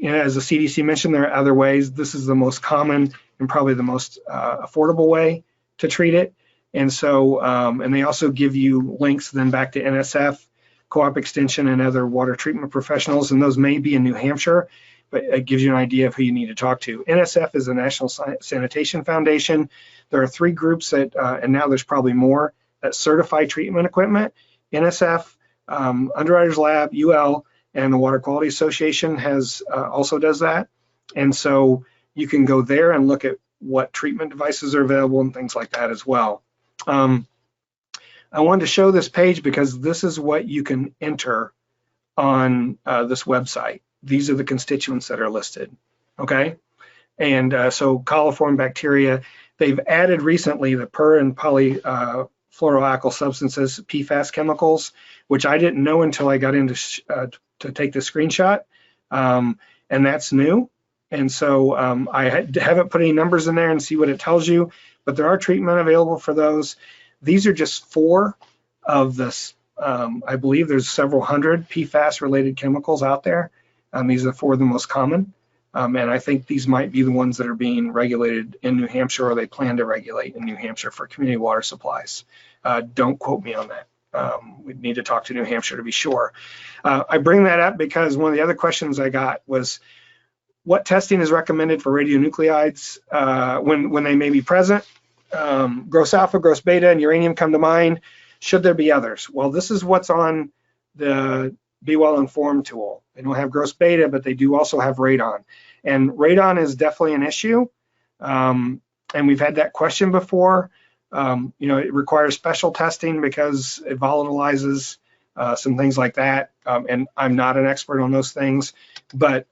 Speaker 1: as the CDC mentioned, there are other ways. This is the most common and probably the most affordable way to treat it. And so, and they also give you links then back to NSF, Co-op Extension, and other water treatment professionals, and those may be in New Hampshire, but it gives you an idea of who you need to talk to. NSF is the National Sanitation Foundation. There are 3 groups that, and now there's probably more, that certify treatment equipment. NSF, Underwriters Lab, UL, and the Water Quality Association also does that. And so you can go there and look at what treatment devices are available and things like that as well. I wanted to show this page because this is what you can enter on this website. These are the constituents that are listed, okay? And so coliform bacteria, they've added recently the per and polyfluoroalkyl substances, PFAS chemicals, which I didn't know until I got into to take the screenshot, and that's new. And so I haven't put any numbers in there and see what it tells you, but there are treatment available for those. These are just 4 of this. I believe there's several hundred PFAS-related chemicals out there. These are 4 of the most common, and I think these might be the ones that are being regulated in New Hampshire, or they plan to regulate in New Hampshire for community water supplies. Don't quote me on that. We'd need to talk to New Hampshire to be sure. I bring that up because one of the other questions I got was, what testing is recommended for radionuclides when they may be present? Gross alpha, gross beta, and uranium come to mind. Should there be others? Well, this is what's on the Be Well Informed tool. They don't have gross beta, but they do also have radon. And radon is definitely an issue. And we've had that question before. It requires special testing because it volatilizes some things like that. And I'm not an expert on those things. But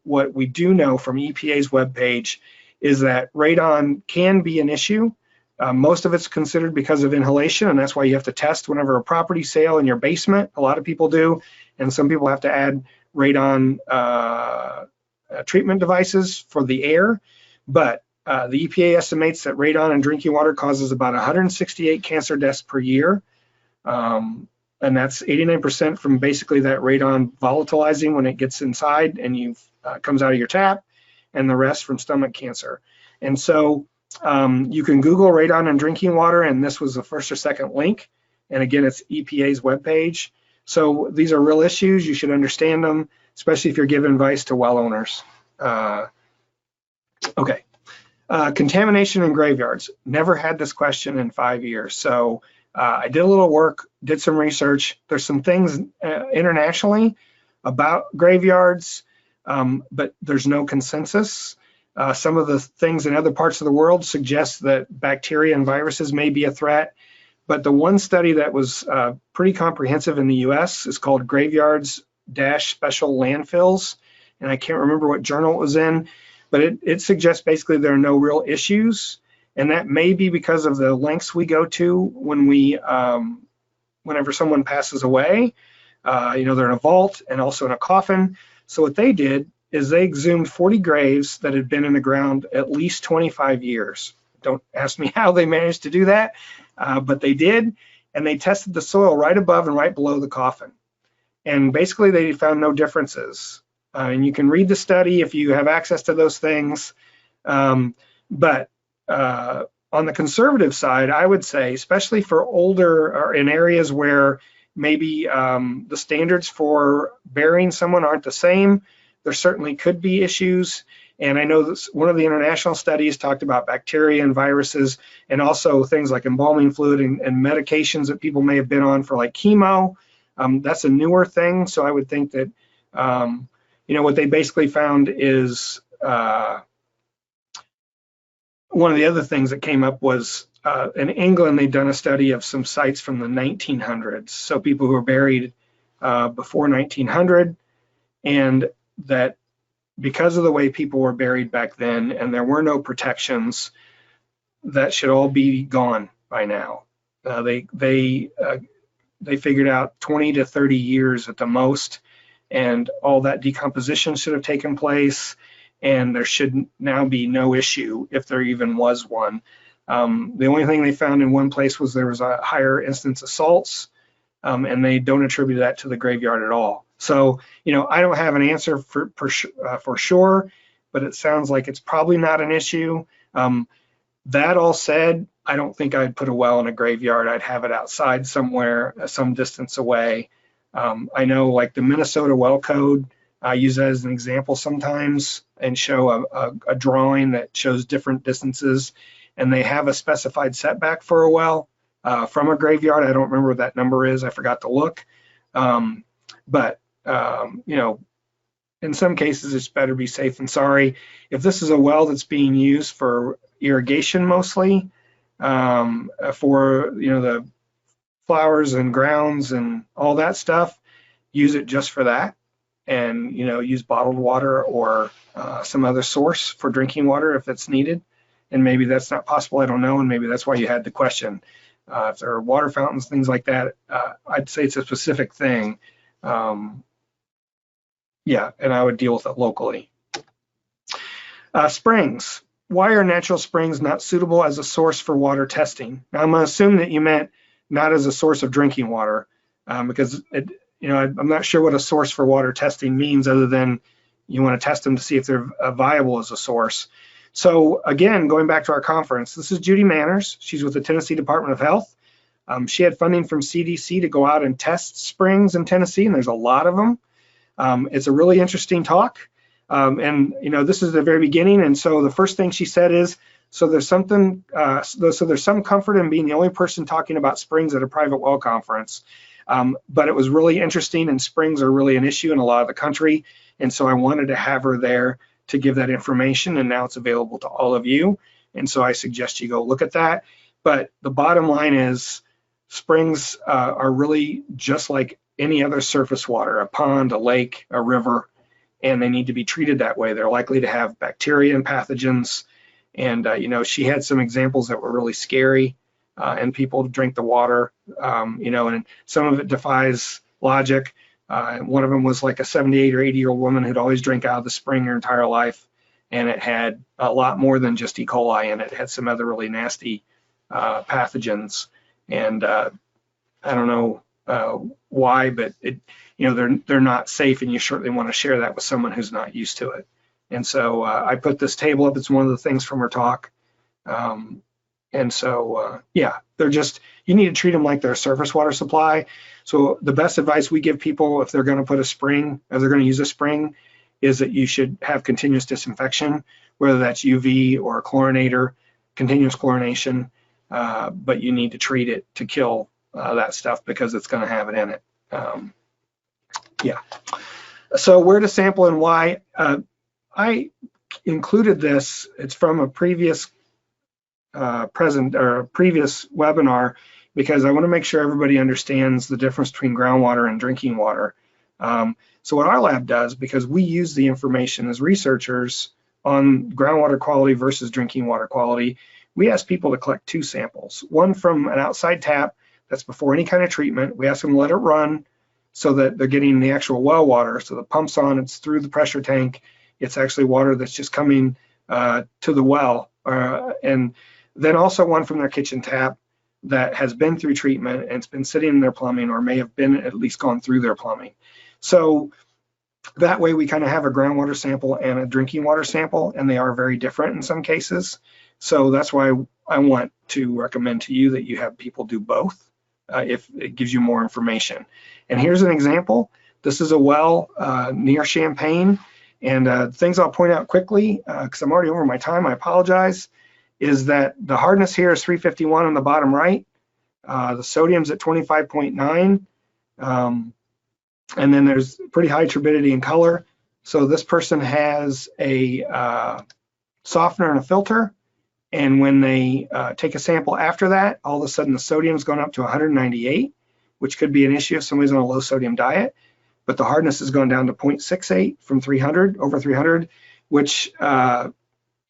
Speaker 1: what we do know from EPA's webpage is that radon can be an issue. Most of it's considered because of inhalation, and that's why you have to test whenever a property sale in your basement. A lot of people do, and some people have to add radon treatment devices for the air. But the EPA estimates that radon in drinking water causes about 168 cancer deaths per year, and that's 89% from basically that radon volatilizing when it gets inside and comes out of your tap, and the rest from stomach cancer. And so you can Google radon in drinking water, and this was the first or second link. And again, it's EPA's webpage. So these are real issues. You should understand them, especially if you're giving advice to well owners. Okay, contamination in graveyards. Never had this question in 5 years. So I did a little work, did some research. There's some things internationally about graveyards, but there's no consensus. Some of the things in other parts of the world suggest that bacteria and viruses may be a threat. But the one study that was pretty comprehensive in the US is called Graveyards-Special Landfills. And I can't remember what journal it was in, but it suggests basically there are no real issues. And that may be because of the lengths we go to when whenever someone passes away. They're in a vault and also in a coffin. So what they did is they exhumed 40 graves that had been in the ground at least 25 years. Don't ask me how they managed to do that, but they did, and they tested the soil right above and right below the coffin. And basically they found no differences. And you can read the study if you have access to those things. But on the conservative side, I would say, especially for older or in areas where maybe the standards for burying someone aren't the same, there certainly could be issues. And I know that one of the international studies talked about bacteria and viruses, and also things like embalming fluid and medications that people may have been on for like chemo. That's a newer thing. So I would think that, what they basically found is one of the other things that came up was in England, they'd done a study of some sites from the 1900s. So people who were buried before 1900, and that because of the way people were buried back then and there were no protections, that should all be gone by now. They figured out 20 to 30 years at the most, and all that decomposition should have taken place, and there should now be no issue if there even was one. The only thing they found in one place was there was a higher instance of salts, and they don't attribute that to the graveyard at all. So, I don't have an answer for sure, but it sounds like it's probably not an issue. That all said, I don't think I'd put a well in a graveyard. I'd have it outside somewhere, some distance away. I know like the Minnesota well code, I use that as an example sometimes and show a drawing that shows different distances, and they have a specified setback for a well from a graveyard. I don't remember what that number is. I forgot to look. But in some cases, it's better be safe than sorry. If this is a well that's being used for irrigation mostly, for the flowers and grounds and all that stuff, use it just for that, and use bottled water or some other source for drinking water if it's needed. And maybe that's not possible, I don't know, and maybe that's why you had the question. If there are water fountains, things like that, I'd say it's a specific thing. Yeah, and I would deal with it locally. Springs. Why are natural springs not suitable as a source for water testing? Now, I'm going to assume that you meant not as a source of drinking water, because I'm not sure what a source for water testing means, other than you want to test them to see if they're viable as a source. So again, going back to our conference, this is Judy Manners. She's with the Tennessee Department of Health. She had funding from CDC to go out and test springs in Tennessee, and there's a lot of them. It's a really interesting talk. And this is the very beginning. And so the first thing she said is, so there's some comfort in being the only person talking about springs at a private well conference. But it was really interesting, and springs are really an issue in a lot of the country. And so I wanted to have her there to give that information, and now it's available to all of you. And so I suggest you go look at that. But the bottom line is, springs are really just like any other surface water, a pond, a lake, a river, and they need to be treated that way. They're likely to have bacteria and pathogens. And, she had some examples that were really scary, and people drink the water, and some of it defies logic. One of them was like a 78 or 80-year-old woman who'd always drank out of the spring her entire life, and it had a lot more than just E. coli in it. It had some other really nasty pathogens, and I don't know why, but they're not safe, and you certainly want to share that with someone who's not used to it. And so I put this table up. It's one of the things from her talk. And so, they're just, you need to treat them like they're a surface water supply. So the best advice we give people if they're going to put a spring, if they're going to use a spring, is that you should have continuous disinfection, whether that's UV or a chlorinator, continuous chlorination, but you need to treat it to kill that stuff, because it's going to have it in it. So where to sample and why? I included this. It's from a previous previous webinar, because I want to make sure everybody understands the difference between groundwater and drinking water. So what our lab does, because we use the information as researchers on groundwater quality versus drinking water quality, we ask people to collect two samples. One from an outside tap that's before any kind of treatment. We ask them to let it run so that they're getting the actual well water. So the pump's on, it's through the pressure tank. It's actually water that's just coming to the well. And then also one from their kitchen tap that has been through treatment and it's been sitting in their plumbing, or may have been at least gone through their plumbing. So That way we kind of have a groundwater sample and a drinking water sample, and they are very different in some cases. So that's why I want to recommend to you that you have people do both if it gives you more information. And here's an example. This is a well near Champaign, and things I'll point out quickly, because I'm already over my time, I apologize, is that the hardness here is 351 on the bottom right. The sodium's at 25.9. And then there's pretty high turbidity and color. So this person has a softener and a filter. And when they take a sample after that, all of a sudden the sodium's gone up to 198, which could be an issue if somebody's on a low sodium diet. But the hardness has gone down to 0.68 from 300, over 300, which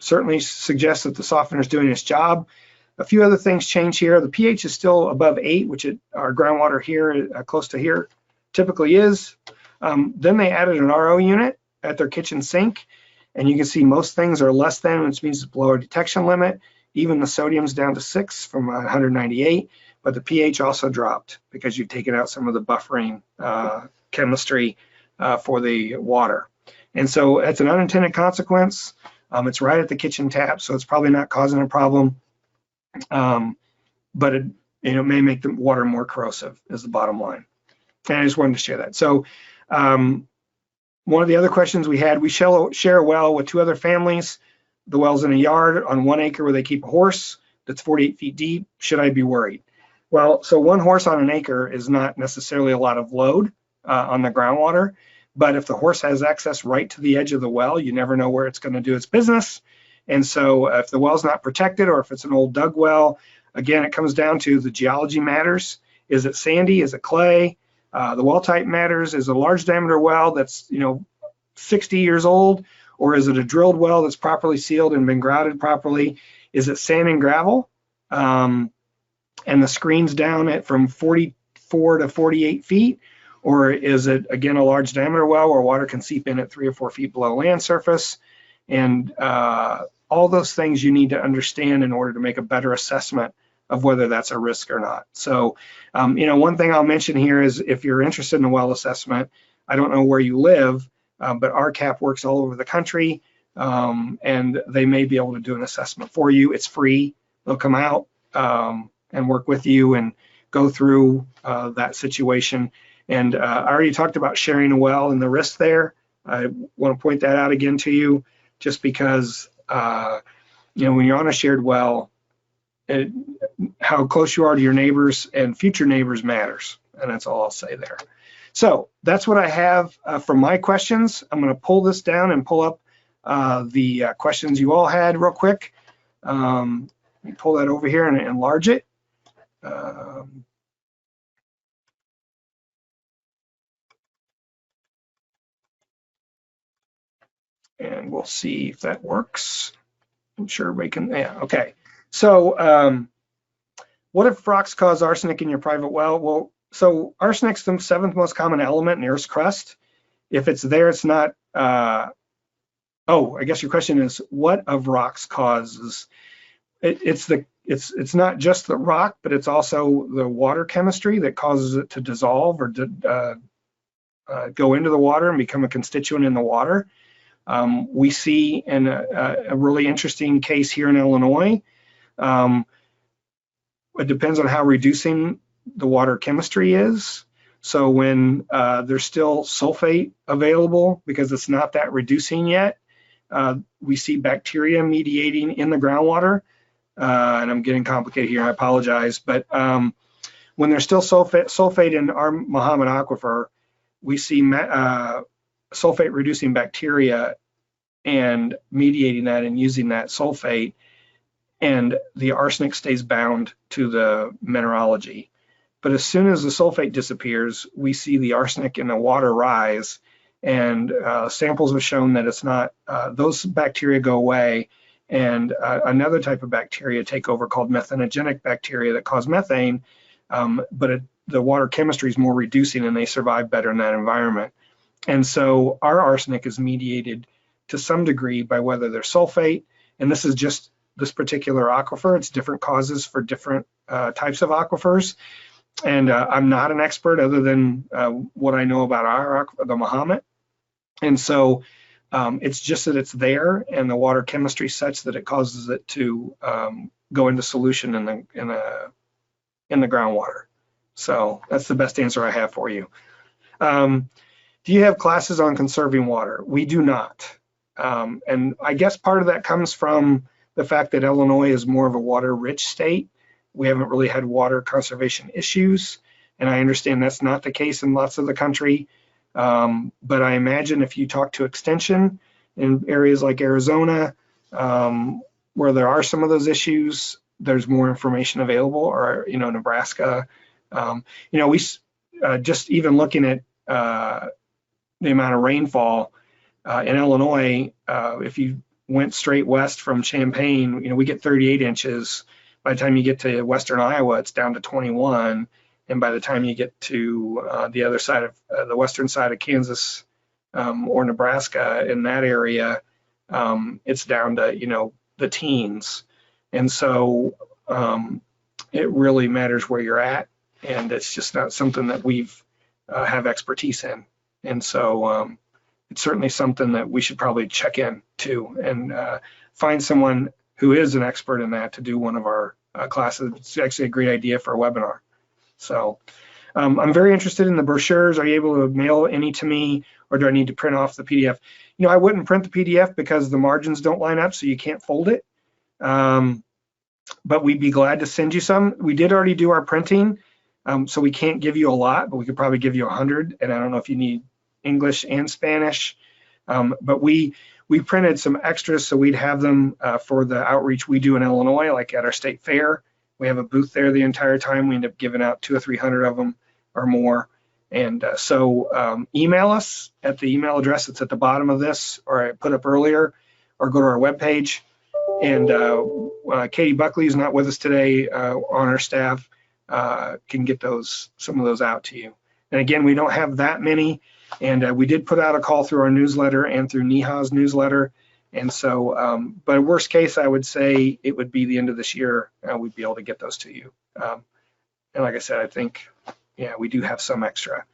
Speaker 1: certainly suggests that the softener is doing its job. A few other things change here. The pH is still above 8, which our groundwater here, close to here, typically is. Then they added an RO unit at their kitchen sink, and you can see most things are less than, which means it's below our detection limit. Even the sodium's down to 6 from 198, but the pH also dropped because you've taken out some of the buffering chemistry for the water. And so it's an unintended consequence. It's right at the kitchen tap, so it's probably not causing a problem, but it may make the water more corrosive is the bottom line. And I just wanted to share that. So one of the other questions we had, we share a well with 2 other families. The well's in a yard on 1 acre where they keep a horse that's 48 feet deep. Should I be worried? Well, so 1 horse on an acre is not necessarily a lot of load on the groundwater, but if the horse has access right to the edge of the well, you never know where it's going to do its business. And so if the well's not protected, or if it's an old dug well, again, it comes down to the geology matters. Is it sandy? Is it clay? The well type matters. Is a large diameter well that's 60 years old, or is it a drilled well that's properly sealed and been grouted properly? Is it sand and gravel, and the screen's down at from 44 to 48 feet, or is it again a large diameter well where water can seep in at 3 or 4 feet below land surface? And all those things you need to understand in order to make a better assessment of whether that's a risk or not. So, one thing I'll mention here is if you're interested in a well assessment, I don't know where you live, but RCAP works all over the country, and they may be able to do an assessment for you. It's free. They'll come out and work with you and go through that situation. And I already talked about sharing a well and the risk there. I want to point that out again to you, just because when you're on a shared well, how close you are to your neighbors and future neighbors matters, and that's all I'll say there. So that's what I have for my questions. I'm going to pull this down and pull up the questions you all had real quick. Let me pull that over here and enlarge it. And we'll see if that works. I'm sure we can, yeah, okay. So what if rocks cause arsenic in your private well? Well, so arsenic's the 7th most common element in Earth's crust. If it's there, it's not, I guess your question is, what of rocks causes? It's not just the rock, but it's also the water chemistry that causes it to dissolve or to go into the water and become a constituent in the water. We see in a really interesting case here in Illinois, it depends on how reducing the water chemistry is. So when there's still sulfate available, because it's not that reducing yet, we see bacteria mediating in the groundwater. And I'm getting complicated here, I apologize. But when there's still sulfate in our Muhammad aquifer, we see sulfate reducing bacteria and mediating that and using that sulfate, and the arsenic stays bound to the mineralogy. But as soon as the sulfate disappears, we see the arsenic in the water rise, and samples have shown that it's not, those bacteria go away, and another type of bacteria take over called methanogenic bacteria that cause methane, but the water chemistry is more reducing and they survive better in that environment. And so our arsenic is mediated to some degree by whether there's sulfate, and this is just this particular aquifer. It's different causes for different types of aquifers. And I'm not an expert other than what I know about the Muhammad. And so it's just that it's there, and the water chemistry is such that it causes it to go into solution in the groundwater. So that's the best answer I have for you. Do you have classes on conserving water? We do not. And I guess part of that comes from the fact that Illinois is more of a water-rich state. We haven't really had water conservation issues, and I understand that's not the case in lots of the country. But I imagine if you talk to Extension in areas like Arizona, where there are some of those issues, there's more information available, or Nebraska. We just even looking at the amount of rainfall in Illinois, if you went straight west from Champaign, we get 38 inches. By the time you get to western Iowa, it's down to 21. And by the time you get to the other side of the western side of Kansas or Nebraska, in that area, it's down to, the teens. And so it really matters where you're at. And it's just not something that we've have expertise in. And so it's certainly something that we should probably check in to and find someone who is an expert in that to do one of our classes. It's actually a great idea for a webinar. So I'm very interested in the brochures. Are you able to mail any to me, or do I need to print off the PDF? I wouldn't print the PDF because the margins don't line up, so you can't fold it. But we'd be glad to send you some. We did already do our printing, so we can't give you a lot, but we could probably give you 100. And I don't know if you need English and Spanish, but we printed some extras, so we'd have them for the outreach we do in Illinois, like at our state fair. We have a booth there the entire time. We end up giving out 200 or 300 of them or more. And so email us at the email address that's at the bottom of this, or I put up earlier, or go to our webpage. And Katie Buckley is not with us today on our staff, can get some of those out to you. And again, we don't have that many. And we did put out a call through our newsletter and through NEHA's newsletter. And so, but worst case, I would say it would be the end of this year, we'd be able to get those to you. And like I said, I think, yeah, we do have some extra.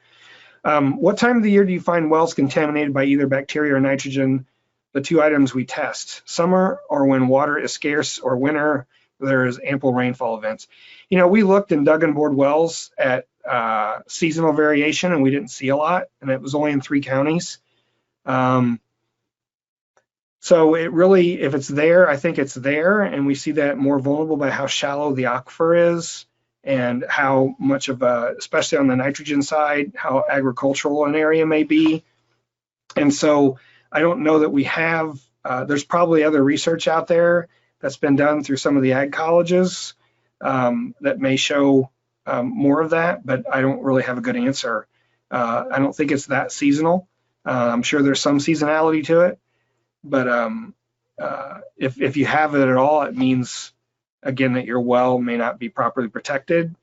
Speaker 1: What time of the year do you find wells contaminated by either bacteria or nitrogen, the two items we test? Summer, or when water is scarce, or winter, there is ample rainfall events? We looked and dug and bored wells at seasonal variation, and we didn't see a lot, and it was only in 3 counties. So it really, if it's there, I think it's there, and we see that more vulnerable by how shallow the aquifer is, and how much of especially on the nitrogen side, how agricultural an area may be. And so I don't know that we have, there's probably other research out there that's been done through some of the ag colleges that may show more of that, but I don't really have a good answer. I don't think it's that seasonal. I'm sure there's some seasonality to it, but if you have it at all, it means, again, that your well may not be properly protected,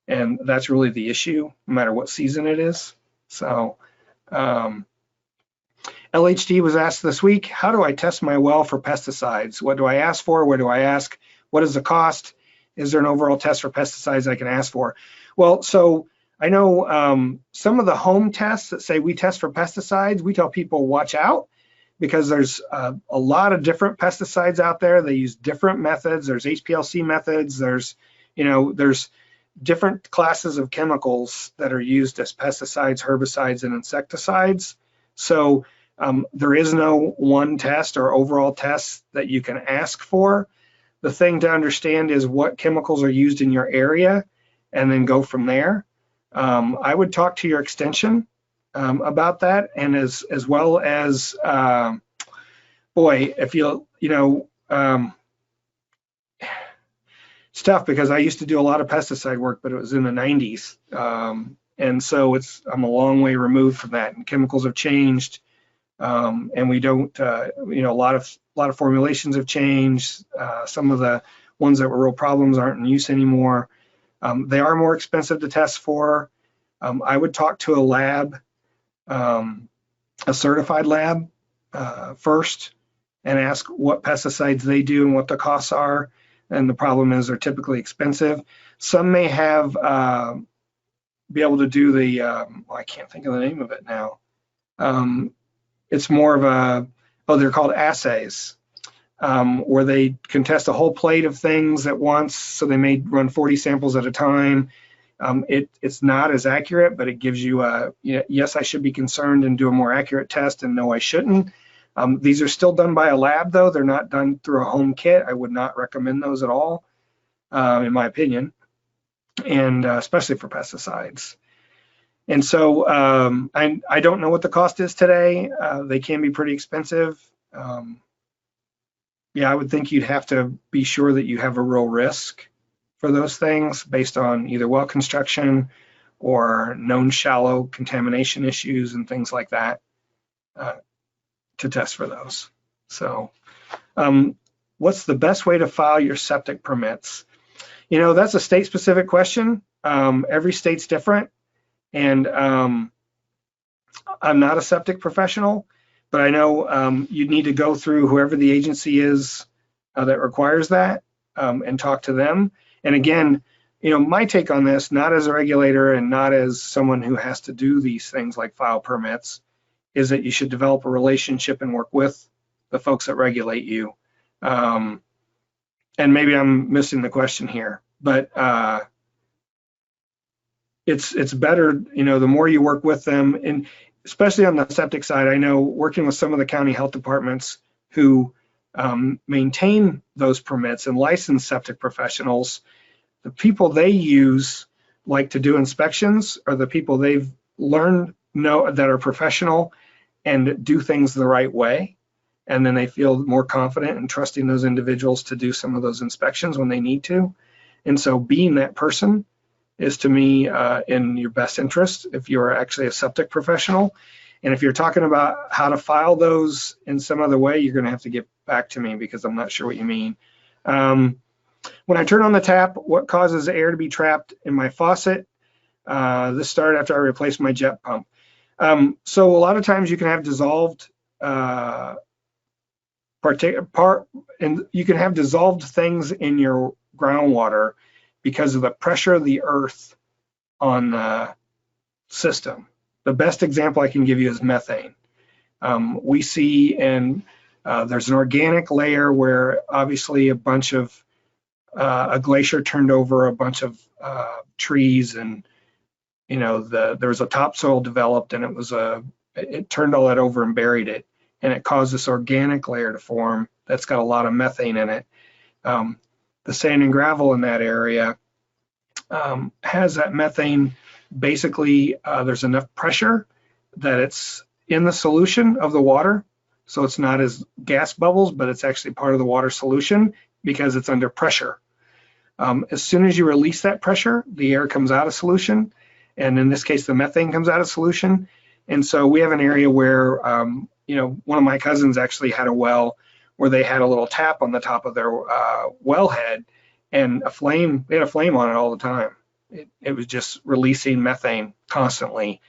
Speaker 1: and that's really the issue, no matter what season it is. So LHD was asked this week, how do I test my well for pesticides? What do I ask for? Where do I ask? What is the cost? Is there an overall test for pesticides I can ask for? Well, so I know some of the home tests that say we test for pesticides, we tell people watch out, because there's a lot of different pesticides out there. They use different methods. There's HPLC methods. There's different classes of chemicals that are used as pesticides, herbicides, and insecticides. So there is no one test or overall test that you can ask for. The thing to understand is what chemicals are used in your area, and then go from there. I would talk to your extension about that, and as well as, boy, if it's tough, because I used to do a lot of pesticide work, but it was in the 90s. And so I'm a long way removed from that, and chemicals have changed. And we don't, a lot of formulations have changed. Some of the ones that were real problems aren't in use anymore. They are more expensive to test for. I would talk to a lab, a certified lab first, and ask what pesticides they do and what the costs are. And the problem is they're typically expensive. Some may have, be able to do the, I can't think of the name of it now. it's more of a, oh, they're called assays, where they can test a whole plate of things at once. So they may run 40 samples at a time. It's not as accurate, but it gives you a, yes, I should be concerned and do a more accurate test, and no, I shouldn't. These are still done by a lab, though. They're not done through a home kit. I would not recommend those at all, in my opinion, and especially for pesticides. And so I don't know what the cost is today. They can be pretty expensive. Yeah, I would think you'd have to be sure that you have a real risk for those things based on either well construction or known shallow contamination issues and things like that to test for those. So what's the best way to file your septic permits? That's a state-specific question. Every state's different. And I'm not a septic professional, but I know you need to go through whoever the agency is that requires that and talk to them. And again, my take on this, not as a regulator and not as someone who has to do these things like file permits, is that you should develop a relationship and work with the folks that regulate you. And maybe I'm missing the question here, but it's better, the more you work with them, and especially on the septic side, I know working with some of the county health departments who maintain those permits and license septic professionals, the people they use like to do inspections are the people they've learned that are professional and do things the right way. And then they feel more confident in trusting those individuals to do some of those inspections when they need to. And so being that person is, to me, in your best interest if you're actually a septic professional. And if you're talking about how to file those in some other way, you're going to have to get back to me because I'm not sure what you mean. When I turn on the tap, what causes air to be trapped in my faucet? This started after I replaced my jet pump. So a lot of times you can have dissolved you can have dissolved things in your groundwater because of the pressure of the earth on the system. The best example I can give you is methane. We see, and there's an organic layer where obviously a bunch of a glacier turned over a bunch of trees, and there was a topsoil developed, and it turned all that over and buried it, and it caused this organic layer to form that's got a lot of methane in it. The sand and gravel in that area has that methane. Basically, there's enough pressure that it's in the solution of the water, so it's not as gas bubbles, but it's actually part of the water solution because it's under pressure. As soon as you release that pressure, the air comes out of solution, and in this case, the methane comes out of solution. And so we have an area where, one of my cousins actually had a well where they had a little tap on the top of their wellhead, and they had a flame on it all the time. It was just releasing methane constantly.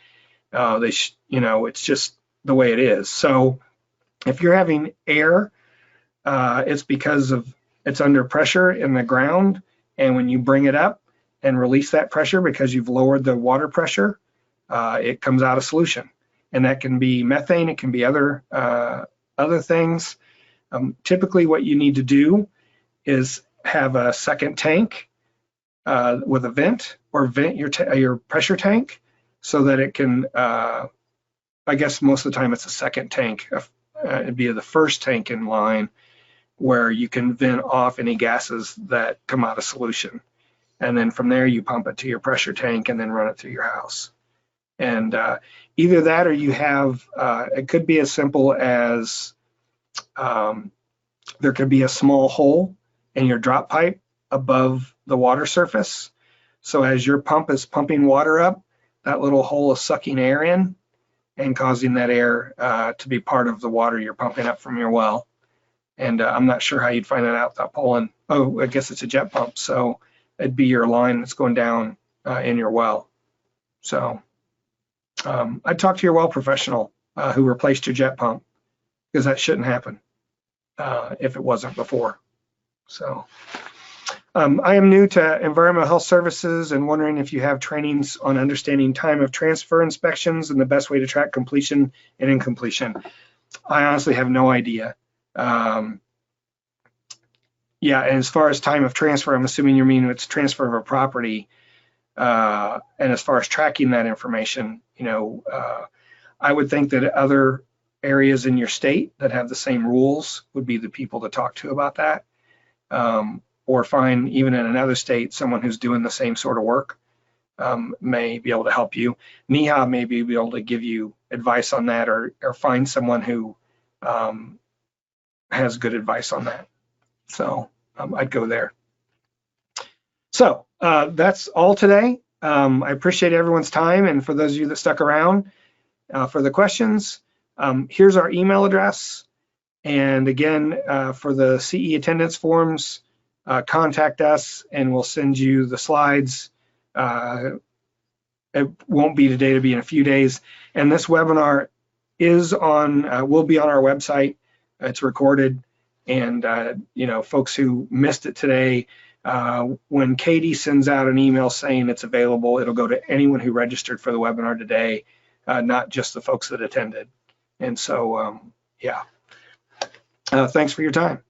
Speaker 1: It's just the way it is. So if you're having air, it's because it's under pressure in the ground, and when you bring it up and release that pressure because you've lowered the water pressure, it comes out of solution. And that can be methane, it can be other things. Typically what you need to do is have a second tank with a vent, or vent your pressure tank so that it can, I guess most of the time it's a second tank. It'd be the first tank in line where you can vent off any gases that come out of solution. And then from there you pump it to your pressure tank and then run it through your house. And either that, or you have, it could be as simple as there could be a small hole in your drop pipe above the water surface. So as your pump is pumping water up, that little hole is sucking air in and causing that air to be part of the water you're pumping up from your well. And I'm not sure how you'd find that out without pulling. Oh, I guess it's a jet pump. So it'd be your line that's going down in your well. So I'd talk to your well professional who replaced your jet pump, because that shouldn't happen if it wasn't before. So I am new to environmental health services and wondering if you have trainings on understanding time of transfer inspections and the best way to track completion and incompletion. I honestly have no idea. Yeah, and as far as time of transfer, I'm assuming you mean it's transfer of a property. And as far as tracking that information, I would think that other areas in your state that have the same rules would be the people to talk to about that. Or find, even in another state, someone who's doing the same sort of work may be able to help you. NEHA may be able to give you advice on that, or find someone who has good advice on that. So I'd go there. So that's all today. I appreciate everyone's time, and for those of you that stuck around for the questions, here's our email address. And again, for the CE attendance forms, contact us and we'll send you the slides. It won't be today, it'll be in a few days. And this webinar is on, will be on our website. It's recorded. And folks who missed it today, when Katie sends out an email saying it's available, it'll go to anyone who registered for the webinar today, not just the folks that attended. And so, yeah. Thanks for your time.